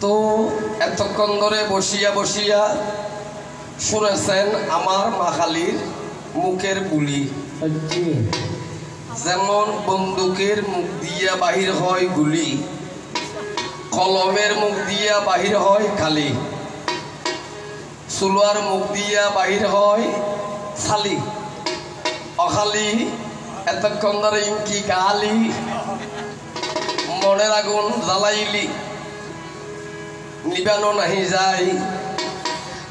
তো এতক্ষণ ধরে বসিয়া বসিয়া শুনেছেন আমার মাখালির মুখের বুলি, যেমন বন্দুকের মুখ দিয়া বাহির হয় গুলি, কলমের মুখ দিয়া বাহির হয় খালি, সুলোয়ার মুখ দিয়া বাহির হয় ছালি, অখালি এতক্ষণ ধরে ইনকি গালি, মনের আগুন জ্বালাইলি নিবানো নাহি যায়।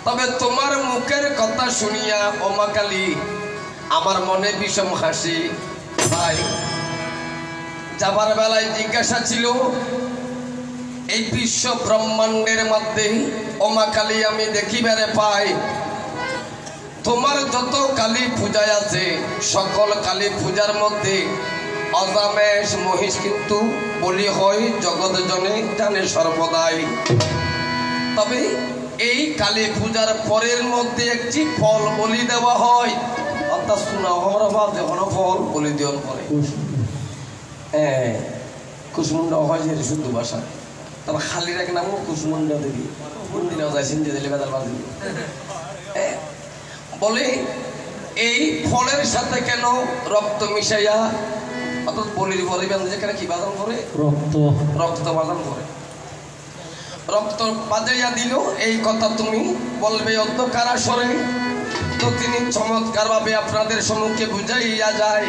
তবে তোমার মুখের কথা শুনিয়া অমাকালি আমার মনে বিষম হাসি ভাই। যাবার বেলায় জিজ্ঞাসা ছিল এই বিশ্ব ব্রহ্মাণ্ডের মধ্যে অমাকালি আমি দেখিবারে পাই। তোমার যত কালী পূজায় আছে সকল কালী পূজার মধ্যে অজামেশ মহিষ কিন্তু বলি হয় জগৎ জনে জানে সর্বদাই। তবে এই কালী পূজার পরের মধ্যে একটি ফল বলি দেওয়া হয়, অর্থাৎ শোনা হওয়ার বা যখন ফল বলি দেওয়ার পরে কুসমুন্ডা হয় যে শুদ্ধ ভাষা। তবে খালির এক নামও কুসমুন্ডা দেবী, কোন দিনেও যায় সিন্ধি দিলে বেদাল বাদ দিবি। বলে এই ফলের সাথে কেন রক্ত মিশাইয়া, অর্থাৎ বলির পরে যেখানে কি বাদান করে রক্ত বাদান করে, রক্ত বাজাইয়া দিল এই কথা তুমি বলবে অন্ধকার আসরে। তো তিনি চমৎকার ভাবে আপনাদের সম্মুখে বুঝাইয়া যায়।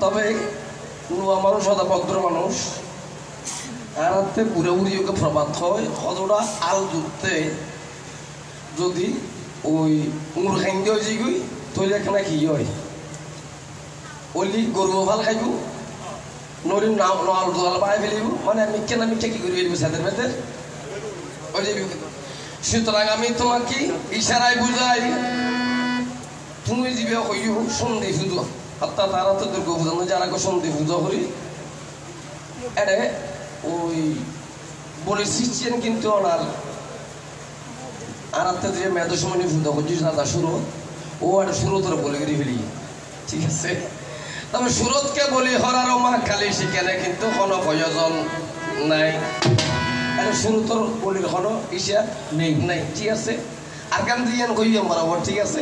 তবে নুয়া মানুষ অথবা ভদ্র মানুষ আর বুড়ে বুড়ি ওকে প্রবাদ হয় কতটা আল যুক্তে যদি ওই উঙুর খাইন দিয়ে যেগুই তৈরি এখানে কি হয় ওলি গরু ভাল খাইব নদীর নাম নাল দোয়াল বাড়াই ফেলিব, মানে মিথ্যে না মিথ্যে কি করে ফেলিব সাদের মেয়েদের ওই যে। সুতরাং আমি তোমাকে ইশারায় বুঝাই তুমি দিবে হইব সন্ধি পুজো, অর্থাৎ তারা তো দুর্গা পূজা যারা সন্ধি পুজো করি এটা ওই বলে শিখছেন কিন্তু ওনার আর যে মেদসমণি পুজো করছিস দাদা সুরত ও একটা সুরতের বলে গিয়ে ফেলি, ঠিক আছে। তবে সুরতকে বলি হরার মা কালী সেখানে কিন্তু কোনো প্রয়োজন নাই, এটা সুরতর বলির কোনো ইসা নেই নাই, ঠিক আছে। আর গান দিয়ে কই বরাবর, ঠিক আছে।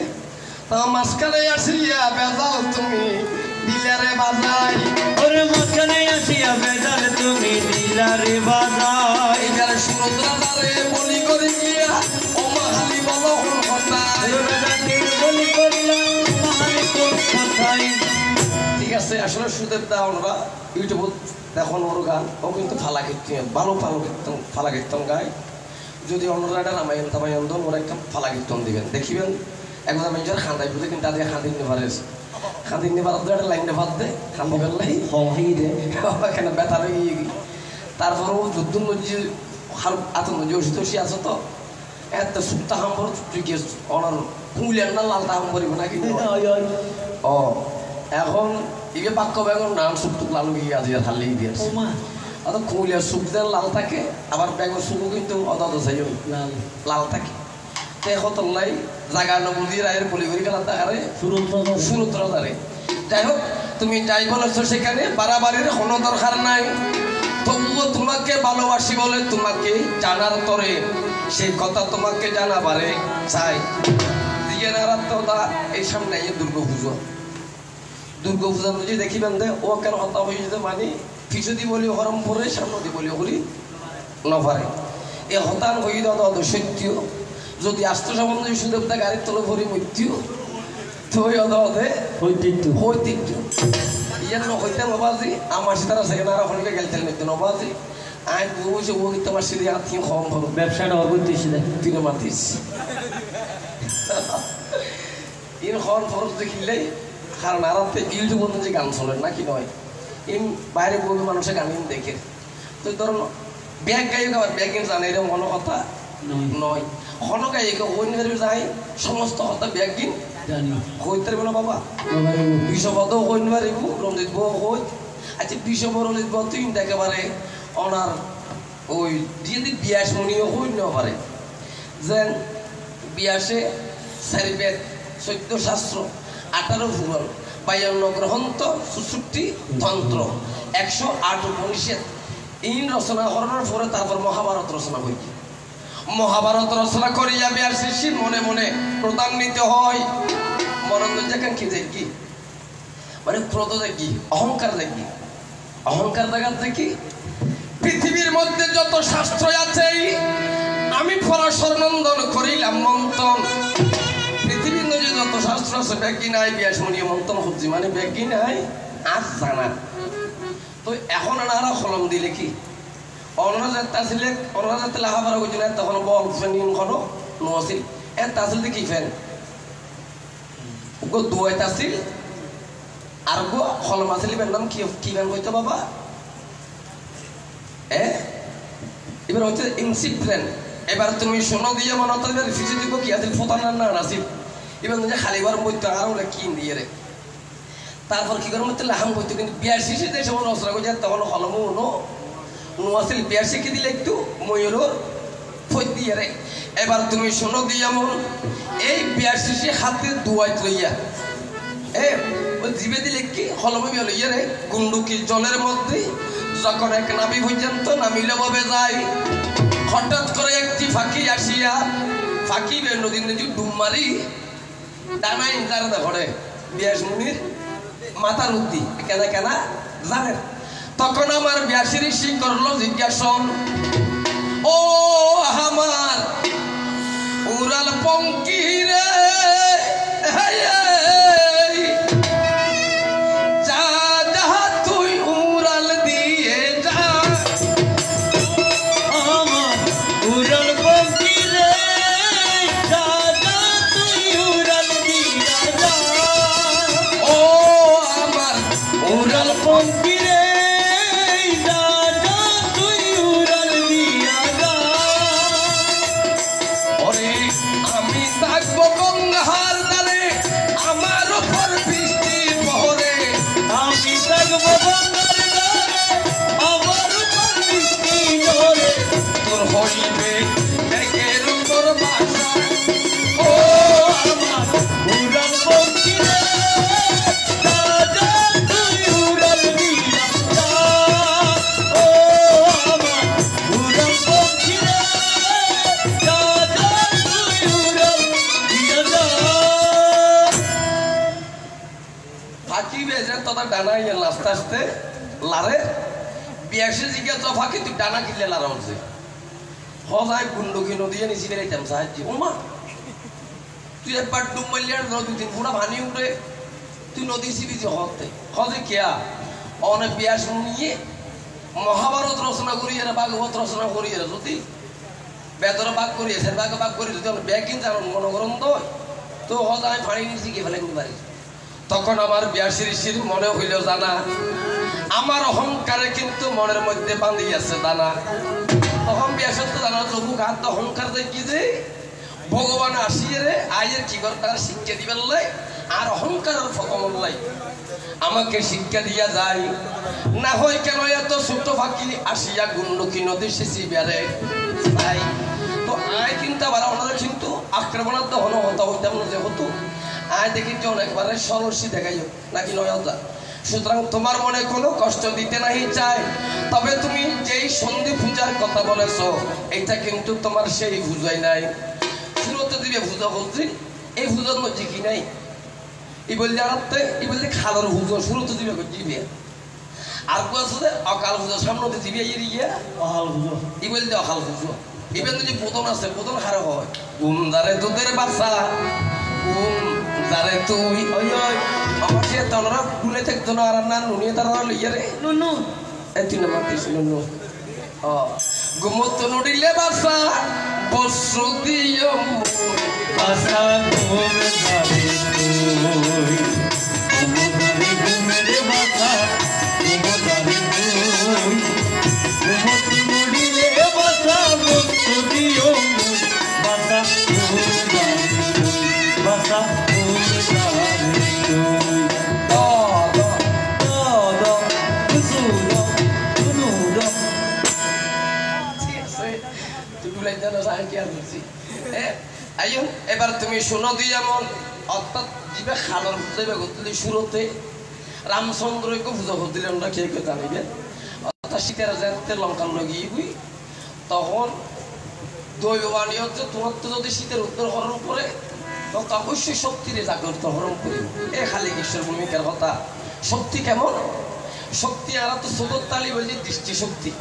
তো মাঝখানে আসিয়া বেজাল তুমি দিলারে বাজাই, ওরে মাঝখানে আসিয়া বেজাল তুমি দিলারে বাজাই, এখানে সুরত রাজারে বলি করে গিয়া ও মাহালি বলো কোন কথা, বলি করিলাম মাহালি কোন কথাই, ঠিক আছে। আসলে সুদের দা ওরা ইউটিউব দেখুন ওর গান ও কিন্তু ফালা কীর্তন ভালো ফালা কীর্তন গায়। যদি অন্যরা এটা রামায়ণ তামায়ণ দেন ওরা একটা ফালা কীর্তন দিবেন দেখিবেন। একবার মানুষের খান্দাই বুঝে কিন্তু তাদের খাঁদিন নেবার খাঁদিন নেবার একটা লাইনে ভাত দেয় খান্দি ফেললাই হই দে এখানে ব্যথা লেগে গিয়ে। তারপরেও যুদ্ধ নদী আত নদী ওষুধ আছে তো এত সুপ্তা হাম্বর তুই গিয়ে অনার কুইলেন না লালটা হাম করিব না কিন্তু ও এখন ইয়ে বাক্য বেগুন নাম সুপ্তুক লালু গিয়ে আজ হারলেই দিয়েছে, অত কুইলের সুপ দেন লাল থাকে আবার বেগুন সুপও কিন্তু অত চাই লাল থাকে। লাই জাগা নবুজি রায়ের বলি করি গেলাম তাহারে সুরত রাজারে। যাই হোক তুমি যাই বলেছো সেখানে বাড়াবাড়ির কোনো দরকার নাই, তবুও তোমাকে ভালোবাসি বলে তোমাকে জানার তরে সেই কথা তোমাকে জানাবারে চাই। দিয়ে নারাত্মতা এই সামনে দুর্গা পুজো, দুর্গা পূজা যদি দেখিবেন দে ও কেন হতা হয়ে যেতে মানে কিছু দি বলি হরম পরে সামনে দি বলি বলি নপারে এ হতান হয়ে দেওয়া সত্য। যদি আস্ত সম্বন্ধ সুদেবতা গাড়ির তলে ভরি মৃত্যু তো হইতে ইয়ার হইতে নবাজি আমার সেতারা সেখানে আর হলিকে গেলতেন মৃত্যু নবাজি আইন বসে ও কিন্তু আমার সিঁড়ি আত্মী কম হলো ব্যবসাটা অবৈতিস তিনে মাতিস ইন হন ফরজ দেখিলেই কারণ আর ইউটিউব বন্ধু যে গান চলেন নাকি নয় ইন বাইরে বহু মানুষের গান দেখে। তো ধরুন ব্যাগ গাইক আবার ব্যাগ জানে এরকম কোনো কথা নয়, কোনো গাইকে অন্য যায় সমস্ত কথা ব্যাগ কিন হইতে পারবে না বাবা। বিশ্বপদও হইন পারিব রঞ্জিত বউ হই আচ্ছা বিশ্বপ রঞ্জিত বউ তুই একেবারে ওনার ওই যদি বিয়াস মনিও হইন পারে যেন বিয়াসে চারি বেদ 14 শাস্ত্র 18 পুরাণ 52 গ্রন্থ 64 তন্ত্র 108 উপনিষদ ইন রচনা করার পরে তারপর মহাভারত রচনা করি। মহাভারত রচনা করিয়া বিয়ার শিশির মনে মনে ক্রোধান্বিত হয়। মনন্দ যেখান কি দেখি মানে ক্রোধ দেখি, অহংকার দেখি। অহংকার দেখার দেখি পৃথিবীর মধ্যে যত শাস্ত্র আছে আমি পরাশর নন্দন করিলাম মন্থন। পৃথিবীর মধ্যে যত শাস্ত্র আছে ব্যাগি নাই বিয়াস মনিয়ে মন্থন হচ্ছি মানে ব্যাগি নাই আজ জানা। তো এখন আনারা কলম দিলে কি অনারা তাছিলে অনারা যাতে লাহাবারা করছিল তখন বল ফেনিন কোনো নছিল এর তাছিল কি ফেন গো দুয়াই তাছিল আর গো কলম আসিল নাম কি কি ফেন কইতো বাবা এবার হচ্ছে ইনসিপ্লেন। এবার তুমি শোনো দিয়ে মনে হতো রিফিউজি দিব কি আসিল ফোতানার না আসিল এবার খালিবার মধ্যে আর ওরা কিন দিয়ে রে তারপর কি করে মধ্যে লাহাম করতো কিন্তু বিয়ার শিশি দেশে মনে রচনা করছে তখন কলমও নোয়াছিল বিয়ার শিখে দিলে একটু ময়ূর ফই দিয়ে রে। এবার তুমি শোনো দিয়া মন এই বিয়ার শিশি হাতে দুয়াই লইয়া ওই জিবে দিলে কি কলমে লইয়া রে গুন্ডুকি জলের মধ্যে যখন এক নামি পর্যন্ত নামিলে ভাবে যায় হঠাৎ করে একটি ফাঁকি আসিয়া ফাঁকি নদীর নদী ডুব মারি ডানাই ইন্টারে ধরে বিয়াস মুনির মাথার উদ্দি কেনা কেনা জানেন। তখন আমার বিয়াসির ঋষি করলো জিজ্ঞাসন ও আমার উড়াল পঙ্কি রে আস্তে আস্তে লারে বিয়াসে জিজ্ঞাসা ফাঁকি তুই ডানা কিনলে লারা হচ্ছে হজায় গুন্ডকি নদী নিচি বেড়াইতাম সাহায্য ওমা তুই একবার ডুব মারলি আর দুই তিন ফুটা ভানি উঠে তুই নদী চিবি যে হতে হজে কেয়া অনেক বিয়াস নিয়ে মহাভারত রচনা করিয়ে ভাগবত রচনা করিয়ে যদি বেদর বাঘ করিয়েছে বাঘ করি যদি ব্যাগিন জানো মনে করেন তো হজায় ফানি নিচি গিয়ে ফেলে পারি। তখন আমার বিয়াসি ঋষির মনে হইল জানা আমার অহংকারে কিন্তু মনের মধ্যে বাঁধি আছে দানা। তখন বিয়াসত্ব জানা চবু ঘাত অহংকার দেখি যে ভগবান আসিয়ে রে আয়ের কি করে তার শিক্ষা দিবেন লাই আর অহংকারের ফকমন লাই আমাকে শিক্ষা দিয়া যায় না হয় কেন এত ছোট ফাঁকি আসিয়া গুন্ডকি নদী শেষি বেড়ে তাই তো আয় কিন্তু আবার ওনাদের কিন্তু আক্রমণার্থ হনো হতা হইতাম না যেহেতু আয় দেখি যে অনেকবারে সরসী দেখাই নাকি নয় হতা। সুতরাং তোমার মনে কোনো কষ্ট দিতে নাহি চায় তবে তুমি যেই সন্ধি পূজার কথা বলেছ এটা কিন্তু তোমার সেই পূজাই নাই শুরুতে দিবে পূজা বলছি এই পূজার মধ্যে কি নাই ই বললে আর ই বললে খালোর পুজো শুরুতে দিবে দিবে আর আছে অকাল পুজো সামনে দিবে ইয়ে অকাল পুজো ই বললে অকাল পুজো ইভেন যদি প্রথম আছে প্রথম হারে হয় উমদারে দুধের বাচ্চা যারে তুই ওই ওই আমার সে তলরা গুলে থাকতো না আর না নুনিয়ে তারা লইয়া রে নুনু এই তুই না মারতিস নুনু ও গুমত নুডিলে বাসা বসু দিও বাসা ঘুম যাবে তুই গুমতারে ঘুমেরে বাসা গুমতারে তুই গুমত নুডিলে বাসা বসু দিও বাসা ঘুম যাবে বাসা এবার তুমি শোনো দিয়ে এমন অর্থাৎ জিবে খাবার বুঝাইবে করতে শুরুতে রামচন্দ্রকে পূজা করতে আমরা কে কে জানিবে অর্থাৎ অর্থাৎ শীতের যেতে লঙ্কার লগিয়ে বুই তখন দৈবানী হচ্ছে তোমার তো যদি শীতের উত্তর হরণ করে তখন অবশ্যই শক্তিরে জাগ্রত হরণ করি এ খালি ঈশ্বর ভূমিকার কথা শক্তি কেমন শক্তি আর তো সদর তালি বলছি দৃষ্টিশক্তি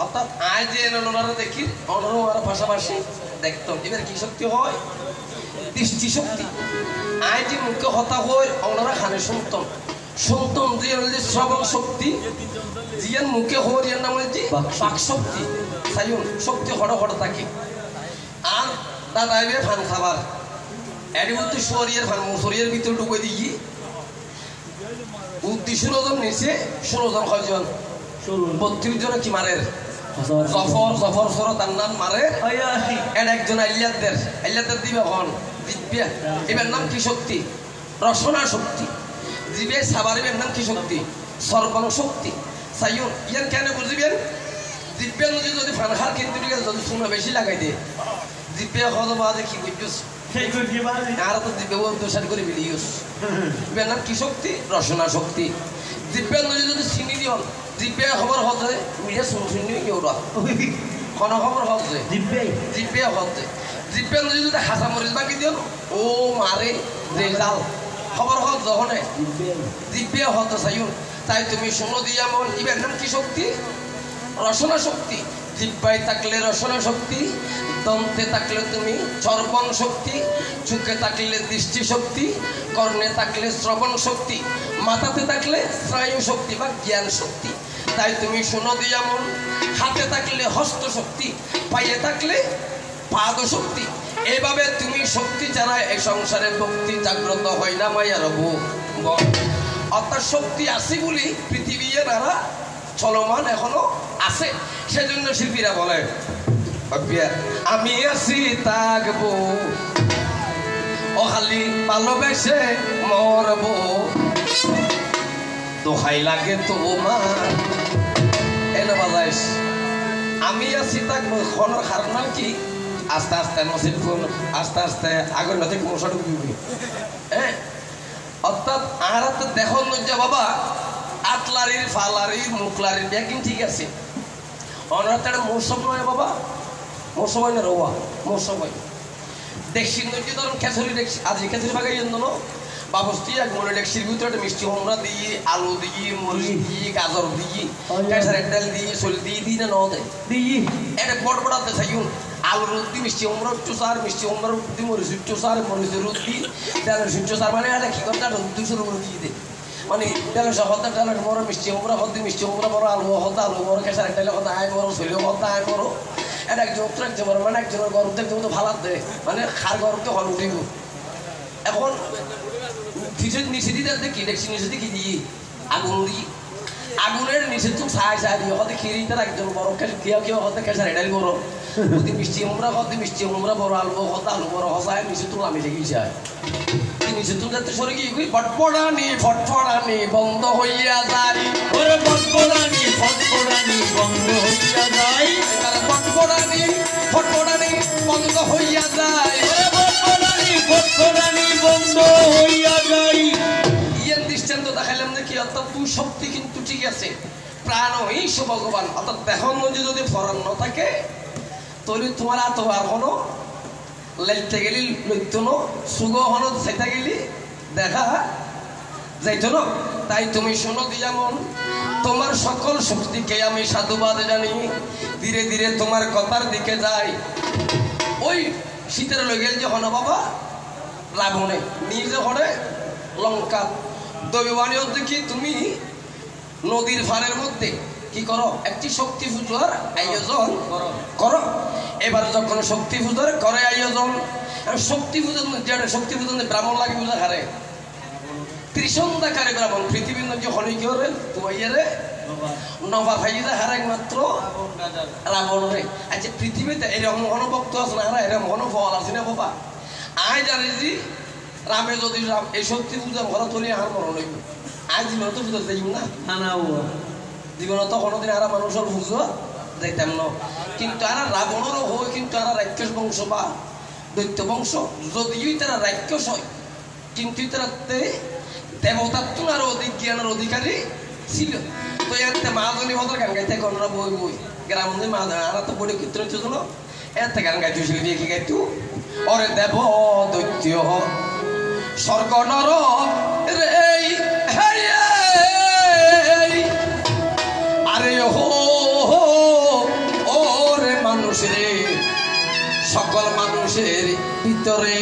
অর্থাৎ আয় যে ওনারা দেখি ওনারা পাশাপাশি দেখতাম এবার কি শক্তি হয় দৃষ্টিশক্তি আয় যে মুখে হতা হয় ওনারা খানে শুনতাম শুনতাম যে শ্রবণ শক্তি জিয়ান মুখে হওয়ার ইয়ার নাম হচ্ছে বাক শক্তি সাইন শক্তি হড় হড় থাকে আর দাদা এবার ফান খাবার এর মধ্যে শরীরের ফান শরীরের ভিতরে ঢুকে দিই উদ্দি 16 জন নিচে 16 জন কয়জন 32 জন কি মারের জফর সর তার নাম মারে এর একজন আইলিয়াদের দিবে হন দিব্য এবার নাম কি শক্তি রসনা শক্তি জিবে সাবারিবের নাম কি শক্তি সর্বাং শক্তি সাইয়ন ইয়ার কেন বুঝিবেন দিব্যের নদী যদি ফানহার কিন্তু যদি সোনা বেশি লাগাই দে দিব্যে হতো বাজে কি বুঝছিস আর তো দিব্য দোষার করে বিলিয়স এবার নাম কি শক্তি রসনা শক্তি দিব্যের নদী যদি চিনি দিও দিব্যে খবর হতে মিডিয়া শুনি ওরা কোন খবর হচ্ছে দিব্যে হচ্ছে দিব্যের নদী যদি হাসা মরিচ বাকি দিও ও মারে রেজাল খবর হল যখন দিব্যে হতে চাইন তাই তুমি শুনো দিয়া মন এবার নাম কি শক্তি রসনা শক্তি জিব্বায় থাকলে রসনা শক্তি দন্তে থাকলে তুমি চর্বণ শক্তি চোখে থাকলে দৃষ্টি শক্তি কর্ণে থাকলে শ্রবণ শক্তি মাথাতে থাকলে স্নায়ু শক্তি বা জ্ঞান শক্তি তাই তুমি শুনো দিয়া মন হাতে থাকলে হস্ত শক্তি পায়ে থাকলে পাদ শক্তি এভাবে তুমি শক্তি ছাড়া এই সংসারে ভক্তি জাগ্রত হয় না মায়ার অর্থাৎ শক্তি আছে বলি পৃথিবী এরা চলমান এখনো আছে সেজন্য শিল্পীরা বলে আমি আছি থাকবো ও খালি ভালোবেসে মরবো দোহাই লাগে তোমার এনে বাজাইস আমি আছি থাকবো খনর হার নাম কি আস্তে আস্তে নসিব আস্তে আস্তে আগের নথে মশা ঢুকবি হ্যাঁ অর্থাৎ আর তো দেখো যে বাবা আতলারির ফালারির মুখলারির ব্যাকিং ঠিক আছে অনার একটা মৌসুম নয় বাবা মৌসুম হয় না রোয়া মৌসুম হয় দেখছি নদী ধরুন খেচুরি দেখছি আজ খেচুরি বাগাই জন্য বাবস্তি এক মনে ডেকসির ভিতরে একটা মিষ্টি হোমরা দিই আলু দিই মরিচ দিই গাজর দিই কেসারের ডাল দিই চল দিই না ন দেয় দিই এটা বড় বড়াতে চাইন আলু রোদ দিই মিষ্টি হোমরা চুষার মিষ্টি হোমরা রোদ দিই মরিচ চুষার মরিচের রোদ দিই ডালের চুষার মানে এটা কি করতে 200 রুপি দিয়ে দেয় মানে ডালের হতে ডালের বড় মিষ্টি হোমরা হতে মিষ্টি হোমরা বড় আলু হতে আলু বড় কেসারের ডালে হতে আয় বড় শরীর হতে আয় বড় এটা একজন রাখতে পারো মানে একজনের গরম দেখতে তো ভালো দেয় মানে খার গরমকে হল উঠিব এখন নিচে দিতে দেখি দেখছি নিচে দেখি দিই আগুন দিই আগুনের নিচে তো ছায় ছায় দিয়ে হতে খিরিটার একজন বড় কেউ হতে কেসার এটাই বড় যদি মিষ্টি হোমরা বড় আলু হতে আলু বড় হসায় নিচে তো আমি লেগে যায় নিচে তো যাতে সরে গিয়ে ফটফড়ানি বন্ধ হইয়া যায় ওরে ফটফড়ানি বন্ধ হইয়া যায় ফটফড়ানি বন্ধ হইয়া যায় ওরে ফটফড়ানি বন্ধ হইয়া যায় ইয়ার দৃষ্টান্ত দেখাইলাম নাকি অর্থাৎ তুই শক্তি কিন্তু ঠিক আছে প্রাণ ঈশ ভগবান অর্থাৎ দেহন যদি ফরান ন থাকে তাহলে তোমার আর হলো লেলতে গেলি লইতো না সুগ হলো সেটা গেলি দেখা যাইতো না তাই তুমি শোনো দিয়া মন তোমার সকল শক্তিকে আমি সাধুবাদ জানি ধীরে ধীরে তোমার কথার দিকে যাই ওই শীতের লগেল যে হলো বাবা রাবণে নিজে হলে লঙ্কা দৈবানী হচ্ছে কি তুমি নদীর ফারের মধ্যে কি করো একটি শক্তি পূজার আয়োজন করো এবার যখন শক্তি পূজার করে আয়োজন শক্তি পূজন যেটা শক্তি পূজন ব্রাহ্মণ লাগে পূজা হারে ত্রিসন্ধ্যাকারী ব্রাহ্মণ পৃথিবীর নদী হলে কি হরে তুয়াইয়ারে নবা ভাইরা হারে একমাত্র রাবণ রে আচ্ছা পৃথিবীতে এরকম কোনো ভক্ত আছে না হারা এরকম কোনো ফল আছে না বাবা আয় জানি যে রামে যদি এই শক্তি পূজা ঘরে তুলে আর মনে হইব আজ জীবনে তো পূজা যাইব না না জীবনে তো কোনোদিন আর মানুষের পুজো যাইতাম না কিন্তু আর রাবণেরও হয় কিন্তু আর রাক্ষস বংশ বা দৈত্য বংশ যদিও তারা রাক্ষস হয় কিন্তু তারা দেবতার তুলনার অধিক জ্ঞানের অধিকারী ছিল তো এতে মাহাজনী হতো গান গাইতে কোনরা বই বই গ্রামে মাহাজন আর তো বড় কীর্তন ছিল এতে গান গাইতেছিল দিয়ে কি গাইতু ওরে দেব দৈত্য স্বর্গ নর রে আরে হো ওরে মানুষ রে সকল মানুষের ভিতরে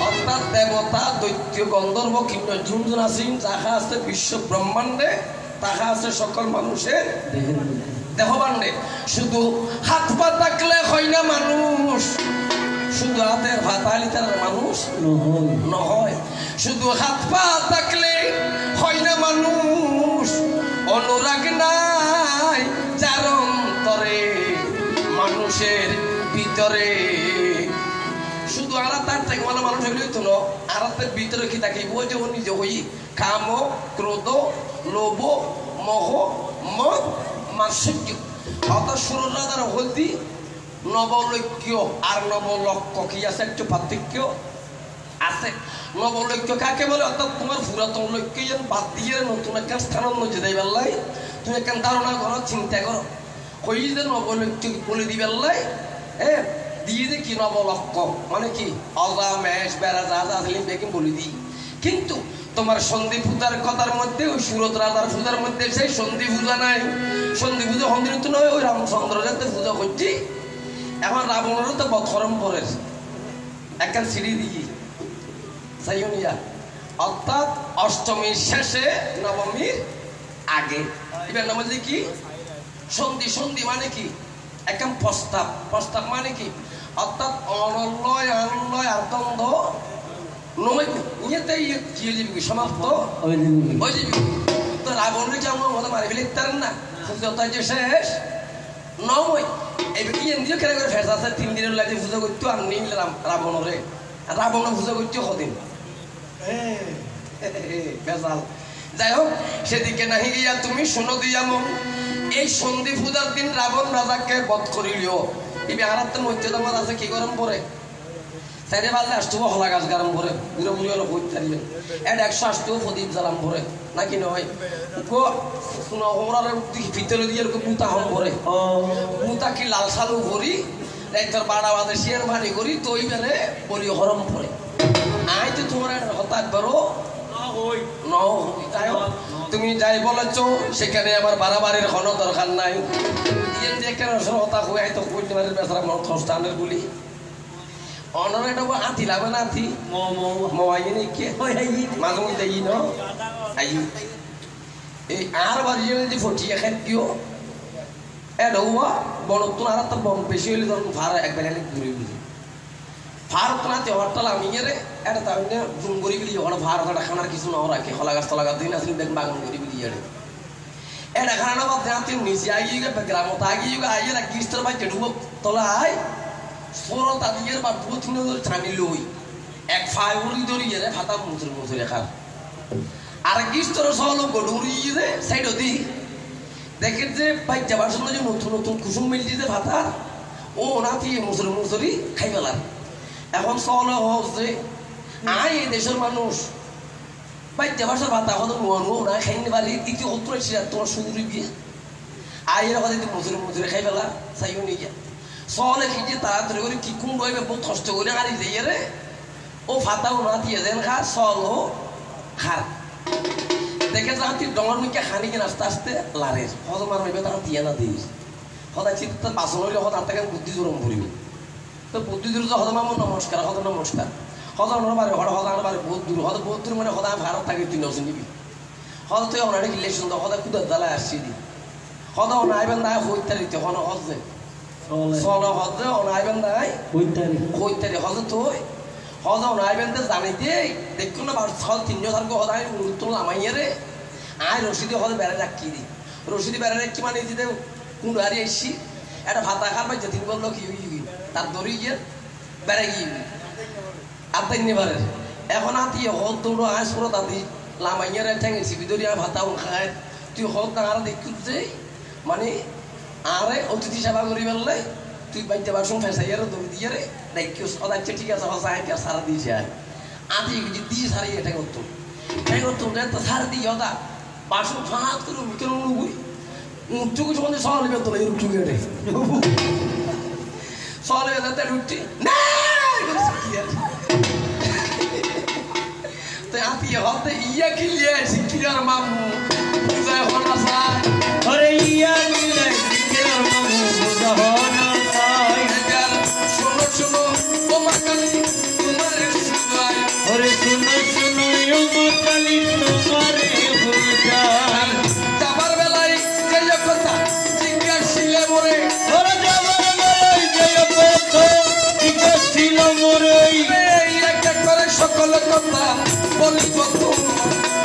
অর্থাৎ দেবতা দৈত্য গন্ধর্ব কিংবা ঝুনঝুন আসিন তাহা আছে বিশ্ব ব্রহ্মাণ্ডে তাহা আছে সকল মানুষের দেহবান্ডে শুধু হাত পা থাকলে হয় না মানুষ শুধু হাতের ভাতালি তার মানুষ নহয় শুধু হাত পা থাকলে হয় না মানুষ অনুরাগ নাই যার অন্তরে মানুষের ভিতরে শুধু আরাতার থেকে মানে মানুষ হইলেই তো না আরাতের ভিতরে কি থাকে ওই যে ও নিজে হই কাম ক্রোধ লোভ মোহ মদ মাৎসর্য অর্থাৎ সুররাধার হলদি নবলক্ষ্য আর নবলক্ষ্য কি আছে একটু পার্থক্য আছে নবলক্ষ্য কাকে বলে অর্থাৎ তোমার পুরাতন লক্ষ্য বাদ দিয়ে নতুন একটা স্থান মধ্যে দেয় বেল্লাই তুমি একটা ধারণা করো চিন্তা করো কই যে নবলক্ষ্য বলে দিবে বেল্লাই হ্যাঁ দিয়ে দে কি নবলক্ষ্য মানে কি অজা মেষ বেড়া যা যা আসলে বেকিং বলে দিই কিন্তু তোমার সন্ধি পূজার কথার মধ্যে ওই সুরত রাজার পূজার মধ্যে সেই সন্ধি পূজা নাই সন্ধি পূজা সন্ধিত নয় ওই রামচন্দ্র যাতে পূজা করছি এখন রাবণেরও তো বৎসরম করে একখান সিঁড়ি দিই সাইনিয়া অর্থাৎ অষ্টমীর শেষে নবমীর আগে এবার নাম বলছি কি সন্ধি সন্ধি মানে কি একদম প্রস্তাব প্রস্তাব মানে কি অর্থাৎ অনলয় আনলয় আতঙ্ক নয় ইয়েতে কি যাবি সমাপ্ত হয়ে যাবি তো রাবণের যেমন মতো মারি ফেলে তার না পুজোটা যে শেষ নয় এবার কি এমনিও কেন করে ফেস আছে 3 দিনের লাগে পুজো করতে আর নিল রাবণরে রাবণ পুজো করতে কদিন বেজাল যাই হোক সেদিকে নাহি গিয়া তুমি শোনো দিয়া মন এই সন্ধি পূজার দিন রাবণ রাজাকে বধ করিলিও এই আরাতের মধ্যে তোমার আছে কি গরম পরে সাইডে বাজলে আসতেও হলা গাছ গরম পরে বুড়ো বুড়ি হলো বই তারিবেন এড 100 আসতেও প্রদীপ জ্বালাম পরে নাকি নয় গো শুনো ওমরার ভিতরে দিয়ে এরকম মুতা হম পরে মুতা কি লাল সালু করি একটার বাড়া বাদে শেয়ার বাড়ি করি তো এইবারে বলি হরম পরে আই তো তোমার হঠাৎ বড় তুমি যাই বলেছ সেখানে আমার বাড়াবাড়ির কোনো দরকার নাই হতা হয়ে তো বেচারা মনের গুলি অনর এটা আঁতি লাগবে না আঁতি মাঝে মধ্যে ই নাই এই আর বাড়ি যে ফটিয়ে খাই দিও এটা বড় আর তো বেশি হলে তখন ভাড়া একবার ঘুরে বুঝি ভারত না তেওয়ারটাল আমি রে এটা তাহলে জুম করি বিলি ওখানে ভারত একটা খানার কিছু না রাখে খোলা গাছ তলা গাছ দিন আসলে দেখ বাগান করি বিলি এটা খানা বাদ তুই নিচে আগিয়ে গে গ্রামত আগিয়ে গে আইয়ে গিস্তর ভাই কেটুব তলা আয় সরত আদিয়ের বা 2-3 ধরে ছানি লই এক ফাইবরি ধরিয়ে রে ফাতা মুসুর মুসুরে খার আর গিস্তর সল গডুরি রে সাইড দি দেখে যে ভাই যাবার সময় যে নতুন নতুন কুসুম মিলছি যে ভাতা ও নাতি মুসুর মুসুরি খাই ফেলার এখন সল হচ্ছে আই এই দেশের মানুষ বাইতে ভাষার ভাতা হতো নো না খাইনি পারি ইতি হত্তর তোমার সুন্দরী বিয়ে আইয়ের কথা যদি মজুরি মজুরি খাই ফেলা চাইও নি গিয়া সলে খেয়ে তাড়াতাড়ি করে কি কুম রইবে বহুত কষ্ট করে আনি যাইয়ে রে ও ফাতাও না দিয়ে দেন খা সল হো খার দেখে যাহাতি ডঙর মুখে খানি কিনা আস্তে আস্তে লারের হজম আর হইবে তারা দিয়ে না দিস সদায় চিন্তা বাসন হইলে হত আর তাকে বুদ্ধি জোরম পড়িবে তো বুদ্ধি দূর যে হদম আমার নমস্কার হদ নমস্কার হদানোর বারে হড হদানোর বারে বহুত দূর মানে হদা ভারত থাকে তুই নসে নিবি হদ তুই অনেক ইলেকশন তো হদা কুদার জ্বালায় আসছি দি হদা অনাইবেন দায় হইতারিতে হন হজে সল হজে অনাইবেন দায় হইতারি হজে তুই হদা অনাইবেন তো জানি দিয়ে দেখুন না ভারত হল 3 হদাই মুহূর্ত লামাইয়ে রে আয় রশিদি হদে বেড়ে রাখি দি রশিদি বেড়ে রাখি মানে দিতে কুন্ডু হারিয়ে এসছি একটা ভাতা খার পাইছে 3 বললো কি তার দড়ি গিয়ে বেড়ে গিয়ে আর তাই নিবারের এখন আতি হত দৌড়ো আস পুরো দাদি লামাইয়ার ঠেঙেছি বিদরিয়া ভাতা খায় তুই হত না আর দেখু যে মানে আরে অতিথি সেবা করি বেললে তুই বাইতে বাসন ফেসাইয়ার দৌড় দিয়ে রে দেখিও সদাচ্ছে ঠিক আছে হসায় কে সারা দিয়েছে আর আতি দিয়ে সারিয়ে ঠেঙত ঠেঙত তো সার দিয়ে হতা বাসন ফাঁক করে উঠে উঠবই উঠটুকু সম্বন্ধে সকালে বেতন এই উঠটুকু এটে সকালে বেতন উঠছি না তো আতিয়ে হতে ইয়া কিলিয়ে শিখিলার মামু বুঝা হনা সাই আরে ইয়া কিলিয়ে শিখিলার মামু বুঝা হনা সাই শোনো শোনো ও মাকালি তোমার সুদাই আরে শোনো শোনো ও মাকালি তোমারে বুঝাই যাবার বেলায় যেই কথা জিজ্ঞাসিলে মোরে আরে যাবার বেলায় যেই কথা জিজ্ঞাসিল মোরে করে সকল কথা বলিব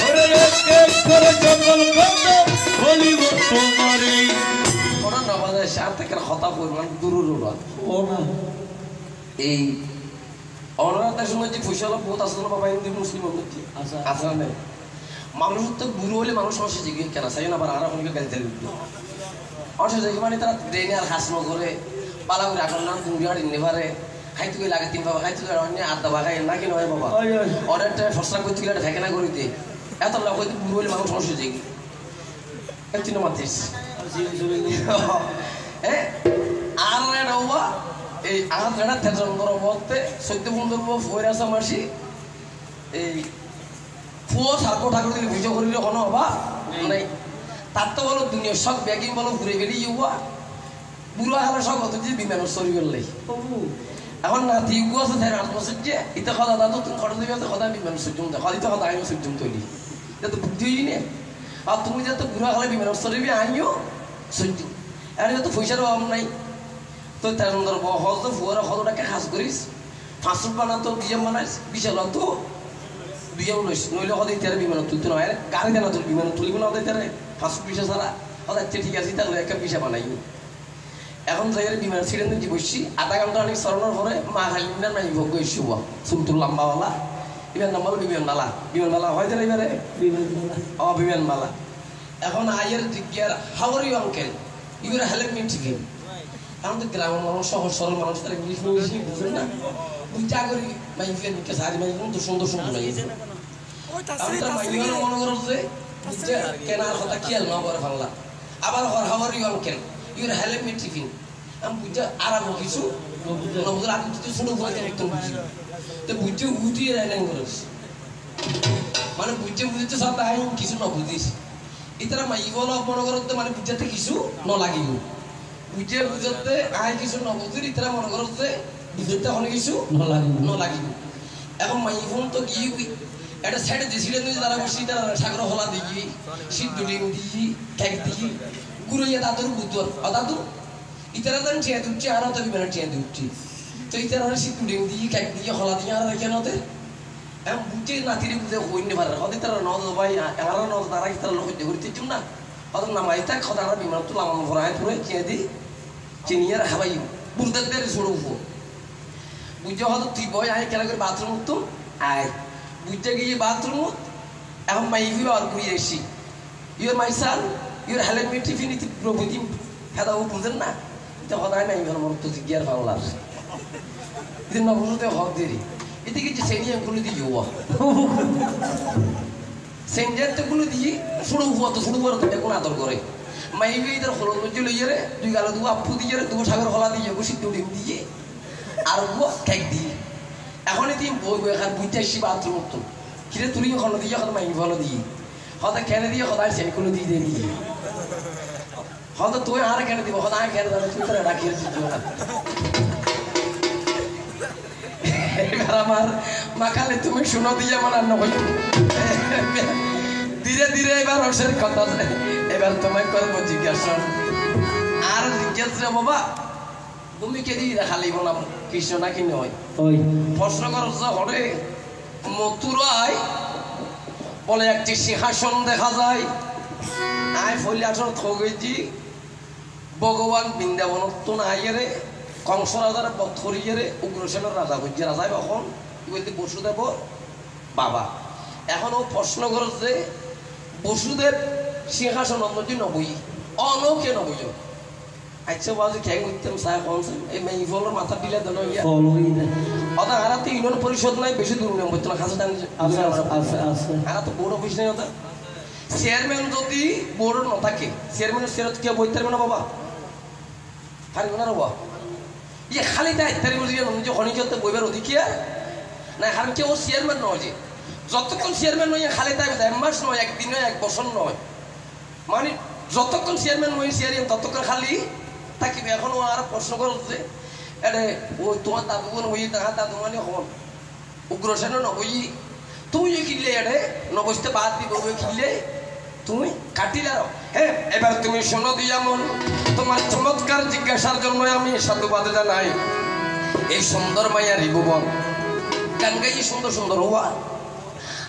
ওরে এক করে সকল কথা বলিব তোমারে ওরা নবাজে সাথে করে কথা পরিমাণ দূরুর ও না এই অনারাতে শুনেছি ফুসলা বহুত আসলে বাবা হিন্দু মুসলিম হচ্ছে আসলে নেই মানুষ তো বুড়ো হলে মানুষ অসে জিগে কেন চাই না আবার আর অনেকে গাড়ি তেল অসে জিগে মানে তারা ট্রেনে আর হাসনো করে পালা করে এখন নাম তুমি আর নেভারে খাইতে গেলে আগে 3 বাবা খাইতে গেলে অন্য 8 দাবা খাই না কি নয় বাবা অনেকটা ফসলা করতে গেলে ঢেকে না করিতে এত লাভ হইতে বুড়ো হলে মানুষ অসে জিগে একদিন মাতিস হ্যাঁ আর না এই আঘাত রেড়া তেজন বড় বলতে সত্য বন্ধুর ফৈরাসা মাসি এই ফুয়ো সার্কো ঠাকুর দিলে ভিজো করিলে কোনো হবা নাই তার তো বলো দুনিয়া সব ব্যাগিং বলো ঘুরে বেরিয়ে যাওয়া বুড়ো হালে সব হতো যে বিমান সরি গেলেই এখন নাতি গু আছে তাই 8 বছর যে ইতে কথা দাদু তুমি খরচ দিবে কথা বিমান সূর্য দেখা ইতে কথা আইও সূর্য তৈরি এটা তো বুদ্ধি হই না আর তুমি যত বুড়ো হালে বিমান সরিবি আইও সূর্য আর তো পয়সার অভাব নাই তো তার সুন্দর বহজ তো ফুয়ারা কতটাকে খাস করিস 500 বানাতো বিয়াম বানাইস বিশাল তো বিয়াম লইস নইলে হদে তেরে বিমান তুলতে নয় গাড়ি দেনা তুল বিমান তুলিব না হদে তেরে 500 পয়সা ছাড়া হদে ঠিক আছে তাহলে একটা পয়সা বানাইও এখন যাই বিমান ছিড়ে নিয়ে বসছি আধা ঘন্টা অনেক সরানোর পরে মা খালি না নাই ভোগ গেছি বুয়া চুলটুল লম্বাওয়ালা বিমান নাম বলো বিমানবালা হয় তাহলে এবারে বিমানবালা এখন আয়ের জিজ্ঞার how are you uncle you are help me ঠিক আমাদের গ্রামের মানুষ সহজ সরল মানুষ তারা ইংলিশ বুঝবেন না বুঝা করি মাইফের নিকে সারি মাইফ তো সুন্দর সুন্দর মাইফ মনে করো যে কেনার কথা খেয়াল না করে বাংলা আবার how are you uncle your help me tiffin আমি বুঝা আরাম কিছু নবুদের আগে তো শুনে বলতে একদম বুঝি তো বুঝে উঠিয়ে রাইলাইন করিস মানে বুঝতে সব তাই কিছু না বুঝিস ইতারা মাই বলো মনে করতে মানে বুঝাতে কিছু ন লাগিব বুঝতে আয় কিছু নবুজির ইতারা মনে করতে বুঝতে অনেক কিছু ন লাগিব এখন মাই ফোন তো কি একটা সাইডে দিছিলেন তারা বসি তারা সাগর হলা দিই সিদ্ধ ডিম দিই কেক দিই গুরুইয়া দাদুর বুদ্ধর দাদু ইতারা দেন চেয়ে দিচ্ছি আর তো বিমানে চেয়ে দিচ্ছি তো ইতারা সিদ্ধ ডিম দিই কেক দিয়ে হলা দিয়ে আর কেন হতে এখন বুঝে নাতিরে বুঝে হইনি পারে হতে তারা নদ ভাই এগারো নদ তারা ইতারা লোক ঘুরতে না হয়তো নামাই থাক হতারা বিমান তো লাগানো ভরায় পুরো চেয়ে দিই চিনিয়ার হাবাই বুঝতে দেয় ছোড়ো বুঝে হয়তো তুই বই আয় কেন করে বাথরুম তো আয় বুঝতে গিয়ে বাথরুম এখন মাইফি আর ঘুরিয়ে এসি ইউর মাই সান ইউর হেলেন মি টিফিন ইতি প্রভৃতি খেদা ও বুঝেন না এটা হদায় নাই ঘর মর তো জিজ্ঞার বাংলার এদিন না বুঝতে হক দেরি এদিকে যে সেনি গুলো দিয়ে হওয়া সেন্টারতে গুলো দিয়ে শুরু হওয়া তো শুরু করে তো এখন আদর করে মাইফি ইধার হলুদ মধ্যে লইয়ে রে দুই গালো দু আপু দিয়ে রে দু সাগর হলা দিয়ে বসি ডিম দিয়ে আর কেক দিয়ে এখন এদিন বই বই এখন বুঝতে আসছি বাথরুম তো কিরে তুলি হলো দিয়ে এখন মাইফি ভালো দিয়ে হয়তো কেনে দিয়ে সদায় সেই কোনো দিয়ে দিয়ে দিয়ে হয়তো তুই আর কেনে দিব সদায় কেনে যাবে তুই তোরা রাখিয়ে এবার আমার মাখালে তুমি শুনো দিয়ে আমার আর নয় ধীরে ধীরে এবার রসের কথা এবার তোমায় করবো জিজ্ঞাসা আর জিজ্ঞাসা বাবা তুমি কে দিয়ে দেখালিব না কৃষ্ণ নাকি নয় প্রশ্ন করছ হরে মথুরায় বলে একটি সিংহাসন দেখা যায় আয় ফলি আসন থগেছি ভগবান বৃন্দাবন তো না আইয়ে কংস রাজার বৎসরিয়ে উগ্রসেনের রাজা হচ্ছে রাজায় এখন বলতে বসুদেব বাবা এখন ও প্রশ্ন করছে বসুদেব সিংহাসন অন্যটি নবই অনকে নবই আচ্ছা বাজে খেয়ে করতাম সাহেব এই মেইফলের মাথা দিলে দেন ওটা হারাতে ইউনিয়ন পরিষদ নাই বেশি দূর নিয়ম করতো না খাসা হারা তো বড় অফিস নেই ওটা চেয়ারম্যান যদি বোর্ড না থাকে চেয়ারম্যানের চেয়ারত কেউ বই পারবে না বাবা পারবে না বাবা ইয়ে খালি তাই তারি বুঝি নিজে খনিজতে বইবার অধিকিয়া না কারণ কেউ চেয়ারম্যান নয় যে যতক্ষণ চেয়ারম্যান নয় খালি তাই এক মাস নয় একদিন নয় এক বছর নয় মানে যতক্ষণ চেয়ারম্যান নয় চেয়ারম্যান ততক্ষণ খালি থাকিবে এখন আর প্রশ্ন করছে এরে ওই তোমার দাদু ওই তাহা দাদু মানে হন উগ্রসেন নবই তুই কিনলে এরে নবসতে বাদ দিব ওই কিনলে তুমি কাটিলে হ্যাঁ এবার তুমি শোনো দিয়ামন তোমার চমৎকার জিজ্ঞাসার জন্য আমি সাধুবাদ জানাই এই সুন্দর মাইয়া রিবুবন গান গাই সুন্দর সুন্দর হওয়া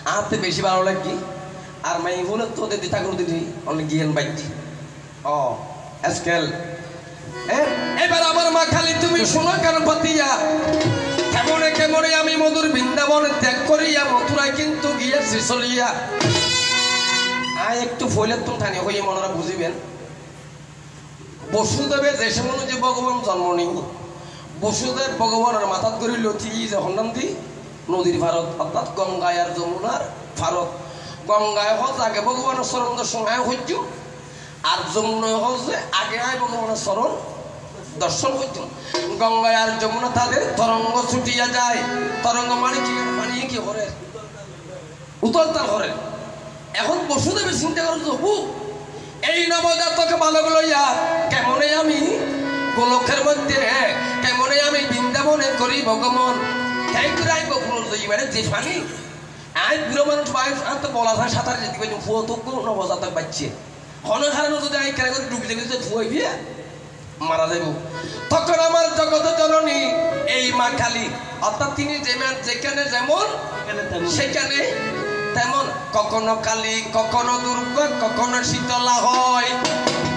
আতে বেশি ভালো লাগি আর মাই বলে তো দিদি ঠাকুর দিদি অনেক জ্ঞান বাইছি ও আজকাল এবার আমার মা খালি তুমি শোনো কেন পাতিয়া কেমনে কেমনে আমি মধুর বৃন্দাবন ত্যাগ করিয়া মথুরায় কিন্তু গিয়েছি চলিয়া একটু ফইলে তুমি থানি হয়ে মনরা বুঝিবেন বসুদেবে যে সময় যে ভগবান জন্ম নেই বসুদেব ভগবানের মাথাত করে লথি যখন নাম দি নদীর ভারত অর্থাৎ গঙ্গায় আর যমুনার ভারত গঙ্গায় হজ আগে ভগবানের চরণ দর্শন আয় হইত আর যমুনায় হজ আগে আয় ভগবানের চরণ দর্শন হইত গঙ্গায় আর যমুনা তাদের তরঙ্গ ছুটিয়া যায় তরঙ্গ মানে কি পানি কি করে উতলতাল করে এখন বসুদেবের চিন্তা করো তবু এই নবজাতকে বালক লইয়া কেমনে আমি গোলকের মধ্যে কেমনে আমি বৃন্দাবনে করি ভগবান তাই বকুল মানে যে পানি আই বুড়ো মানুষ বাইশ তো বলা যায় সাঁতার যেতে পারি ফুয়া তো নবজাতক বাচ্চে হন হারানো যদি আমি কেন করে ডুবি যাবে ফুয়াই বিয়ে মারা যাইব তখন আমার জগত জননী এই মা কালী অর্থাৎ তিনি যেখানে যেমন সেখানে তেমন কখনো কালী কখনো দুর্গা কখনো শীতলা হয়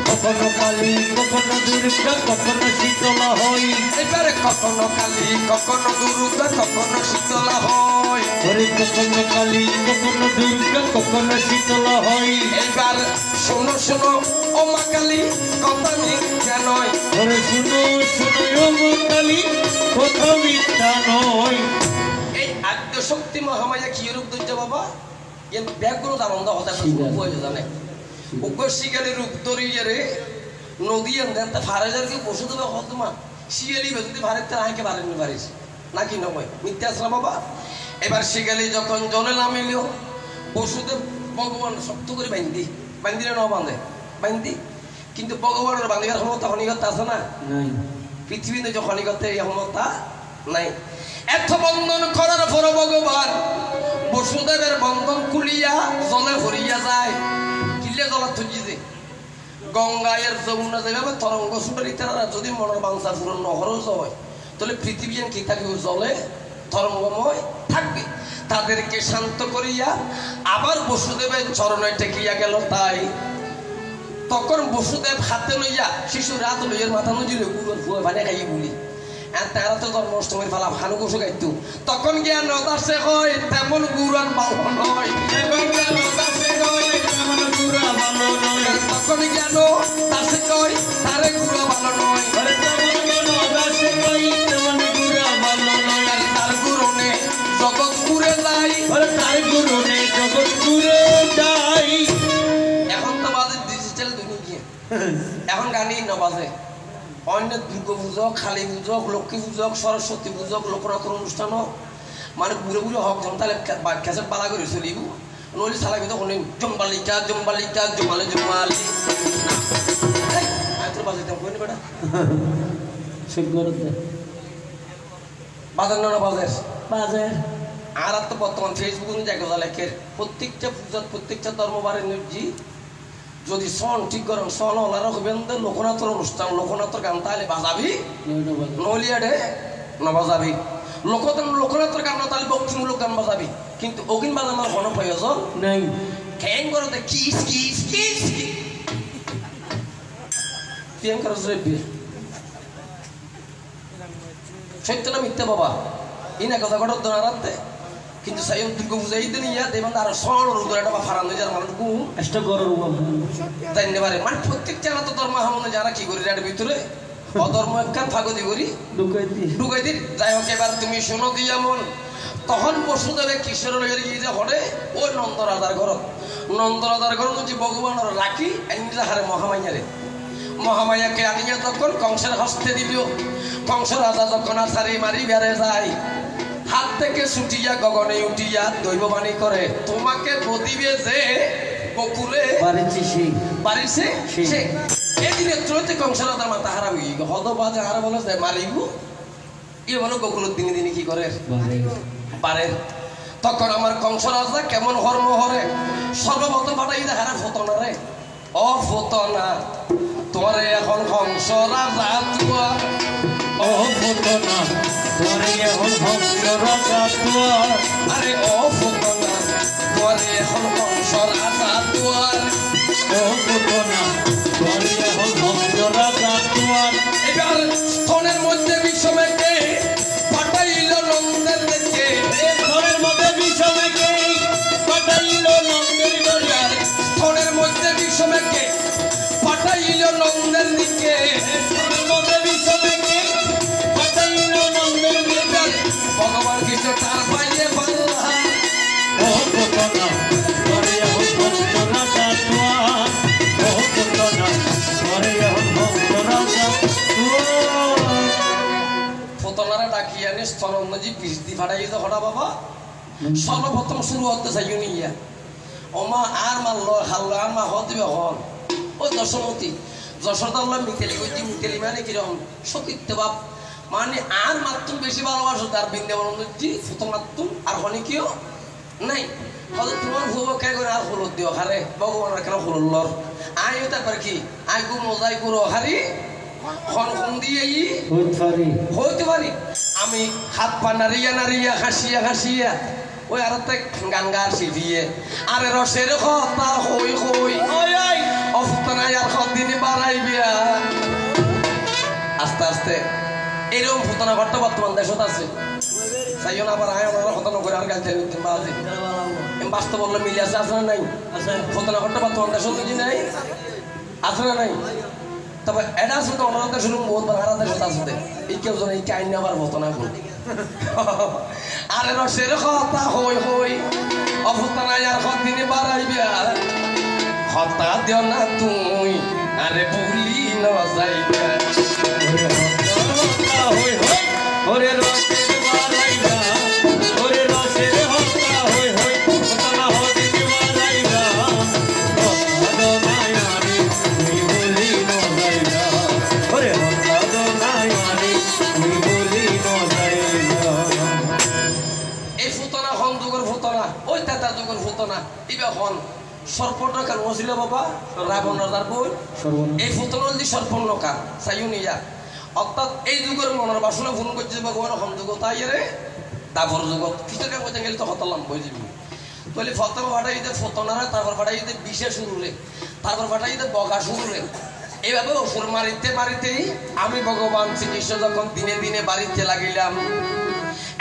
কখনো কালী কখনো দুর্গা কখনো শীতলা হয় এবারে কখনো কালী কখনো দুর্গা কখনো শীতলা হয় ওরে কখনো কালী কখনো দুর্গা কখনো শীতলা হয় এবার শোনো শোনো ও মা কালী কথা মিথ্যা নয় ওরে শুনো শুনো ও মা কালী কথা মিথ্যা নয় এই আদ্য শক্তি মহামায়া কি রূপ দিচ্ছে বাবা এর ব্যাগগুলো আনন্দ হতে জানে উগ্র শিকারে রূপ ধরিয়ে রে নদী আনতেন তা ফারেজার কি বসে দেবে হতমা শিয়ালি যদি ভারতে আঁকে পারেনি পারিস নাকি নয় মিথ্যা আসলাম বাবা এবার শিকালি যখন জলে নামিল বসুদেব ভগবান শক্ত করে বান্দিলে ন বাঁধে বান্ধি কিন্তু ভগবানের বান্ধিবার ক্ষমতা খনিকতা আছে না পৃথিবীতে যে খনিকতা এই ক্ষমতা নাই এত বন্ধন করার পর ভগবান বসুদেবের বন্ধন খুলিয়া জলে ভরিয়া যায় কিলে জলা থুজিছে গঙ্গায়ের যমুনা যেভাবে তরঙ্গ ছুটে তারা যদি মনের বাংসা পূরণ নহরজ হয় তাহলে পৃথিবী কি থাকবে জলে তরঙ্গময় থাকবে তাদেরকে শান্ত করিয়া আবার বসুদেবের চরণে টেকিয়া গেল তাই তখন বসুদেব হাতে লইয়া শিশু রাত লইয়ার মাথা নজিলে গুড়ের ফুয়ে ভানে খাইয়ে বলি আর তারা তো জন্মাষ্টমীর ফালা ভানু গোসু গাইতো তখন গিয়া নদাসে হয় তেমন গুড়ার ভালো নয় তখন জ্ঞান দাসে কয় তারে গুড়া ভালো নয় তার গুরুনে জগৎ ঘুরে যায় তার গুরুনে জগৎ ঘুরে যায় এখন তো বাজে ডিজিটাল দুনিয়া এখন গানই না বাজে অন্য দুর্গা পুজো কালী পুজো লক্ষ্মী পুজো সরস্বতী পুজো লোকনাথ অনুষ্ঠান হোক মানে বুড়ে বুড়ে হক যখন তাহলে ক্যাসেট পালা করে চলিব নইলে সালা কিন্তু শুনিম জম্বালিকা জম্বালিকা জমালে জমালি তোর বাজাইতাম কই না বেটা বাজার না বাজার বাজার আর তো বর্তমান ফেসবুক জায়গা লেখের প্রত্যেকটা পূজার প্রত্যেকটা ধর্মবারের নির্জি যদি সন ঠিক করেন সন ওনারা হবেন লোকনাথর অনুষ্ঠান লোকনাথর গান তাহলে বাজাবি নলিয়াডে না বাজাবি লোকনাথর গান না তাহলে ভক্তিমূলক গান বাজাবি কিন্তু অগিন বাজানোর কোনো প্রয়োজন নেই খ্যাং করতে কিস কিস কিস কিং করস রে সত্য না মিথ্যা বাবা ইনা কথা ঘটত না রাতে কিন্তু সাইম দুর্গা পূজা এই দিন ইয়া দেবেন আর সর রুদ্রটা বা ফারান যার মানুষ গু একটা গরর জানতে পারে মানে প্রত্যেকটা তো ধর্ম হামনে যারা কি করি এর ভিতরে অধর্ম একখান ফাগতি করি ঢুকাই দি যাই হোক এবার তুমি শোনো দিয়ামন তখন বসুদেবে কিশোর লইয়া গিয়ে হরে ওই নন্দরাজার ঘরত নন্দরাজার ঘর যদি ভগবানের রাখি এনে হারে মহামাইয়ারে মহামায়াকে আনিয়া তখন কংসের হস্তে দিবিও কংস রাজা যখন আছারি মারি বেড়ে যায় হাত থেকে ছুটিয়া গগনে উঠিয়া দৈববাণী করে তোমাকে বদিবে যে বকুলে বাড়িছে সে এদিনে ত্রয়তে কংস রাজার মাথা হারা হই হদবাদে হারা বলে যে মারিব ইয়ে বলো গোকুলের দিনে দিনে কি করে পারেন তখন আমার কংস রাজা কেমন হর্ম হরে সর্বপ্রথম পাঠাই হারা ফতনা রে ও ফতনা তোরে এখন কংস রাজা তুয়া ও ফতনা তোরে এখন কংস রাজা তুয়া আরে ও ফতনা তোরে এখন কংস রাজা তুয়া ও ফতনা তোরে এখন কংস রাজা তুয়া এবার স্তনের মধ্যে বিষমেকে পাঠাইল নন্দের দিকে স্তনের মধ্যে বিষমেকে পাঠাইল নন্দের দিকে স্তনের মধ্যে বিষমেকে পাঠাইল নন্দের দিকে স্তনের মধ্যে বিষমেকে পাঠাইল নন্দের দিকে ভগবান কৃষ্ণ তার পাইয়ে পাল্লা ও ফতনা তোরে এখন কংস রাজা তুয়া ও ফতনা তোরে এখন কংস রাজা তুয়া ফতনারে ডাকিয়ে আনে স্তনজি বিষ দি ফাটাই যে হঠাৎ বাবা সর্বপ্রথম শুরু হতে চাইও নিয়া ওমা আর মারল হারলো আর মা হত দিবে হল ও দশমতী যশোদাল্লাহ মিতেলি কইছি মিতেলি মানে কিরকম সতীত্ব বাপ মানে আর মাত্তুম বেশি ভালোবাসো তার বৃন্দাবনজি ফুত মাত্তুম আর হনে কেউ নাই হয়তো তোমার ভুব কে করে আর হলুদ দিও হারে ভগবানের কেন হলুদ লর আইও তারপর কি আই গু মজাই করো হারি খন দিয়ে হইতে পারি আমি হাত পা নাড়িয়া নাড়িয়া হাসিয়া হাসিয়া ওই আর গান গার শিখিয়ে আরে রসের কথা হই হই অফতনা আর দিনে বাড়াই বিয়া আস্তে আস্তে এরকম ফুতনা ঘটনা বর্তমান দেশত আছে চাইও না আবার আয় ওনারা হতনা করে আর গাইতে বাজে বাস্তব বললে মিলে আছে না নাই ফুতনা ঘটনা বর্তমান দেশত যদি নাই আছে না নাই তবে এটা আছে তো ওনারা দেশের বহুত হারা দেশত আছে এই কেউ জন এই কাহিনী আবার ঘটনা করে আরে রসের কথা হই হই অফতনা আর দিনে বাড়াই বিয়া হতা দিও না তুই আরে ভুলি ন যাইবা ওরে রসের বালাইবা ওরে রসের হত্যা হই হই হতনা হদিতে বালাইবা হত্যা দনায়ানি তুই বলি ন যাইবা ওরে হত্যা দনায়ানি তুই বলি ন যাইবা এই ফুতনা হন যুগের ফুতনা ওই তেতা যুগের ফুতনা ইবে হন সর্পটা কার ছিল বাবা রাবণ রাজার বই এই ফুতনা যদি সর্পন্ন কার চাইও নিয়া অর্থাৎ এই যুগের মনের বাসনা ফোন করছে ভগবান হম যুগ তাই রে দাবর যুগত কিছু কেন করতে গেলে তো হতলাম বই যাবি তাহলে ফতন ফাটাই দিতে ফতনারা তারপর ফাটাই দিতে বিষে শুরু রে তারপর ফাটাই দিতে বগা শুরু রে এইভাবে অসুর মারিতে মারিতেই আমি ভগবান শ্রীকৃষ্ণ যখন দিনে দিনে বাড়িতে লাগিলাম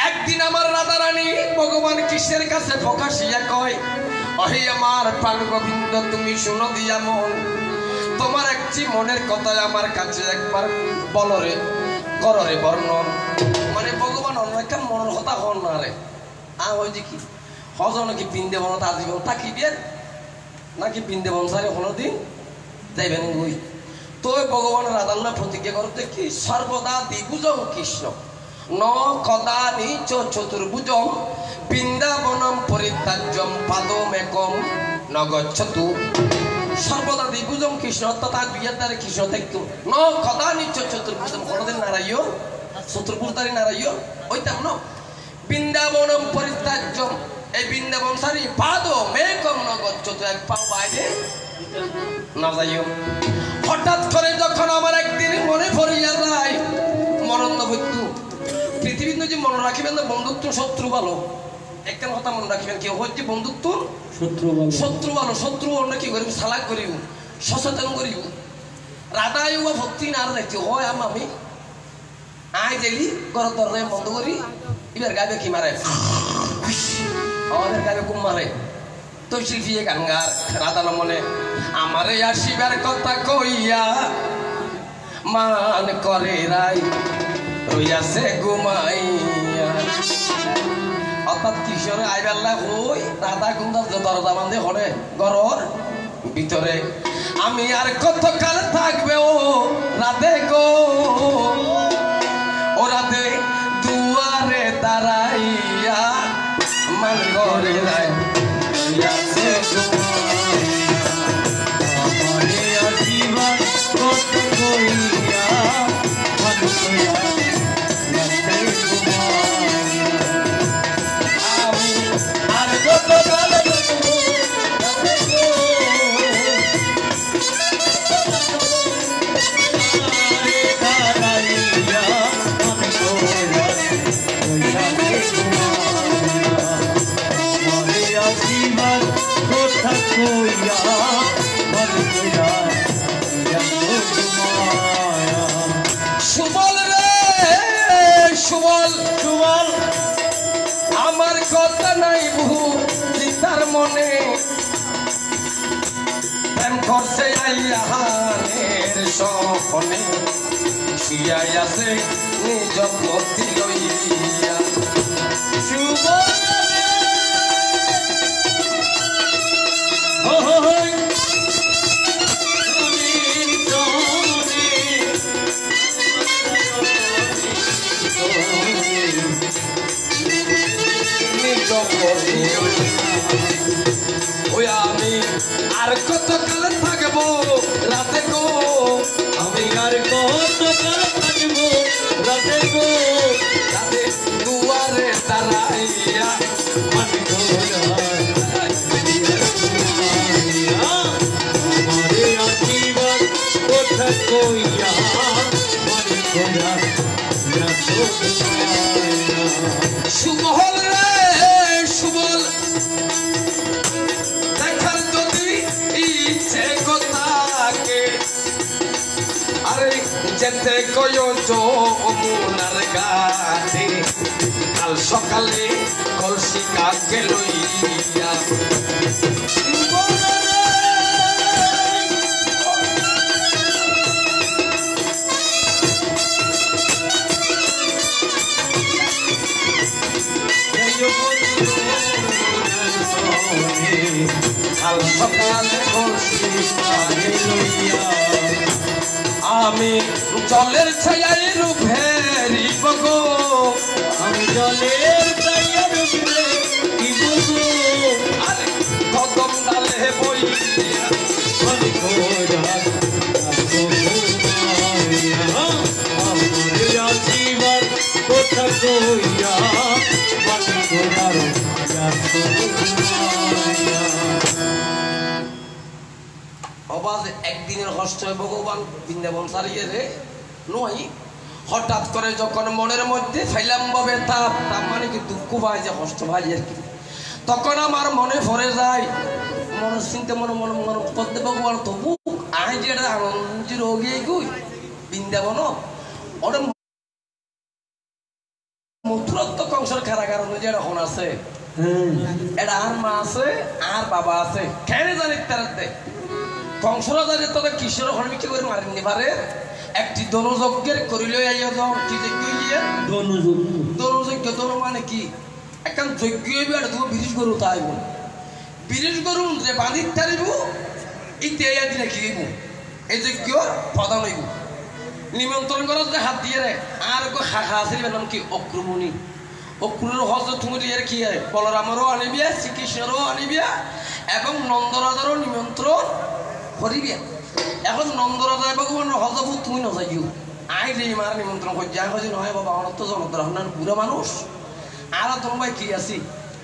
একদিন আমার রাধা রানী ভগবান কৃষ্ণের কাছে প্রকাশিয়া কয় অহে আমার প্রাণ গোবিন্দ তুমি শুনো দিয়া মন তোমার একটি মনের কথা আমার কাছে একবার বলরে কররে বর্ণন মানে ভগবান অনেক মনের কথা হন না রে ওই যে কি হজন কি বৃন্দাবন আজীবন থাকিবেন নাকি বৃন্দাবন সারে কোনো দিন যাইবেন ওই তো ভগবান রাধাল্লাহ প্রতিজ্ঞা করতে কি সর্বদা দ্বিভুজং কৃষ্ণ ন কদা নিচ চতুর্ভুজং বৃন্দাবনম পরিত্যাজ্যম পাদমেকম নগচ্ছতু সর্বদা দ্বিভুজং কৃষ্ণ অর্থাৎ আর বিয়ের দ্বারা কৃষ্ণ দেখতো ন কদা নিচ চতুর্ভুজম কোনোদিন নারাইও চতুর্ভুজদারি নারাইও ওইটাম ন বৃন্দাবনম পরিত্যাজ্যম এই বৃন্দাবন সারি পাদমেকম নগচ্ছতু এক পাও বাইরে না যাইও হঠাৎ করে যখন আমার একদিন মনে পড়িয়া যায় মরণ বৈদ্য পৃথিবীর যে মনে রাখিবেন না বন্ধুত্ব শত্রু ভালো একটা কথা মনে রাখিবেন কেউ হচ্ছে বন্ধুত্ব শত্রু ভালো শত্রু অন্য কি করিব সালাক করিব সচেতন করিব রাধা বা ভক্তি না রাখতে হয় আমি আই গেলি ঘর দরজায় বন্ধ করি এবার গাবে কি মারে আমাদের গাবে কুম মারে তো শিল্পী গাঙ্গার রাধা মনে আমারে আসিবার কথা কইয়া মান করে রাই রইয়াছে ঘুমাইয়া হঠাৎ কিশোরে আইবেলা হই রাধা কুন্দার দরজা বান্ধে হরে ঘরর ভিতরে আমি আর কতকাল থাকবে ও রাধে গো ও রাধে দুয়ারে দাঁড়াইয়া মান ঘরে যায় সুবল রে সুবল সুবল আমার কথা নাই বহু চিতার মনে প্রেম করছে আইয়াহানের সপনে শুয়াই আছে নিজ পতি লইয়া সুবল ওই আমি আর কতকাল থাকবো রাতে গো আমি আর কতকাল থাকবো রাতে গো রাতে দুয়ারে দাঁড়াইয়া আমি আমারে আশীর্বাদ কোথা কইয়া মানে কইয়া সুবল রে সুবল দেখার যদি ইচ্ছে কথাকে আরে যেতে কয় যমুনার ঘাটে কাল সকালে কলসি কাকে লইয়া আমি জলের ছায়ায় রূপেরি বগো আমি জলের ছায়ায় রূপেরি বগো আরে কদম ডালে বইয়া আমি কোরাত আমার জীবন কোথা কইয়া বাকি কোরার অবাধ একদিনের কষ্ট হয় ভগবান বৃন্দাবন সারিয়ে রে নয় হঠাৎ করে যখন মনের মধ্যে ফাইলাম ভাবে তাপ তাপ মানে কি দুঃখ পাই যে কষ্ট ভাই আর কি তখন আমার মনে ভরে যায় মনে চিন্তা মনে মনে মনে করতে ভগবান তবু আই যে আনন্দের রোগী গুই বৃন্দাবন ওটা মথুরত্ব কংসের কারাগার অনুযায়ী এখন আছে এটা আর মা আছে আর বাবা আছে কেন জানি তারাতে কংসরা জানি তাদের কিশোর হরমিকে করে মারেননি পারে একটি দনযজ্ঞের করিল কি দনযজ্ঞ দন মানে কি এখন যজ্ঞ হইবে আর তুমি বিরিশ গরু তাই বিরিশ গরু যে বাঁধিত তারিব ইত্যাদি দিলে কি হইব এই যজ্ঞ প্রধান হইব নিমন্ত্রণ করার যে হাত দিয়ে আর শাখা আছে নাম কি অক্রমণি অক্রুর হজ তুমি দিয়ে কি বলরামেরও আনিবিয়া শ্রীকৃষ্ণেরও আনিবিয়া এবং নন্দরাজারও নিমন্ত্রণ করিবিয়া এখন নন্দরাজা ভগবানের হজবু তুমি নজাইও আই যে মার নিমন্ত্রণ করি যা কাজে নয় বাবা আমার তো জনদ্রহণার বুড়া মানুষ আর তোমার কি আছি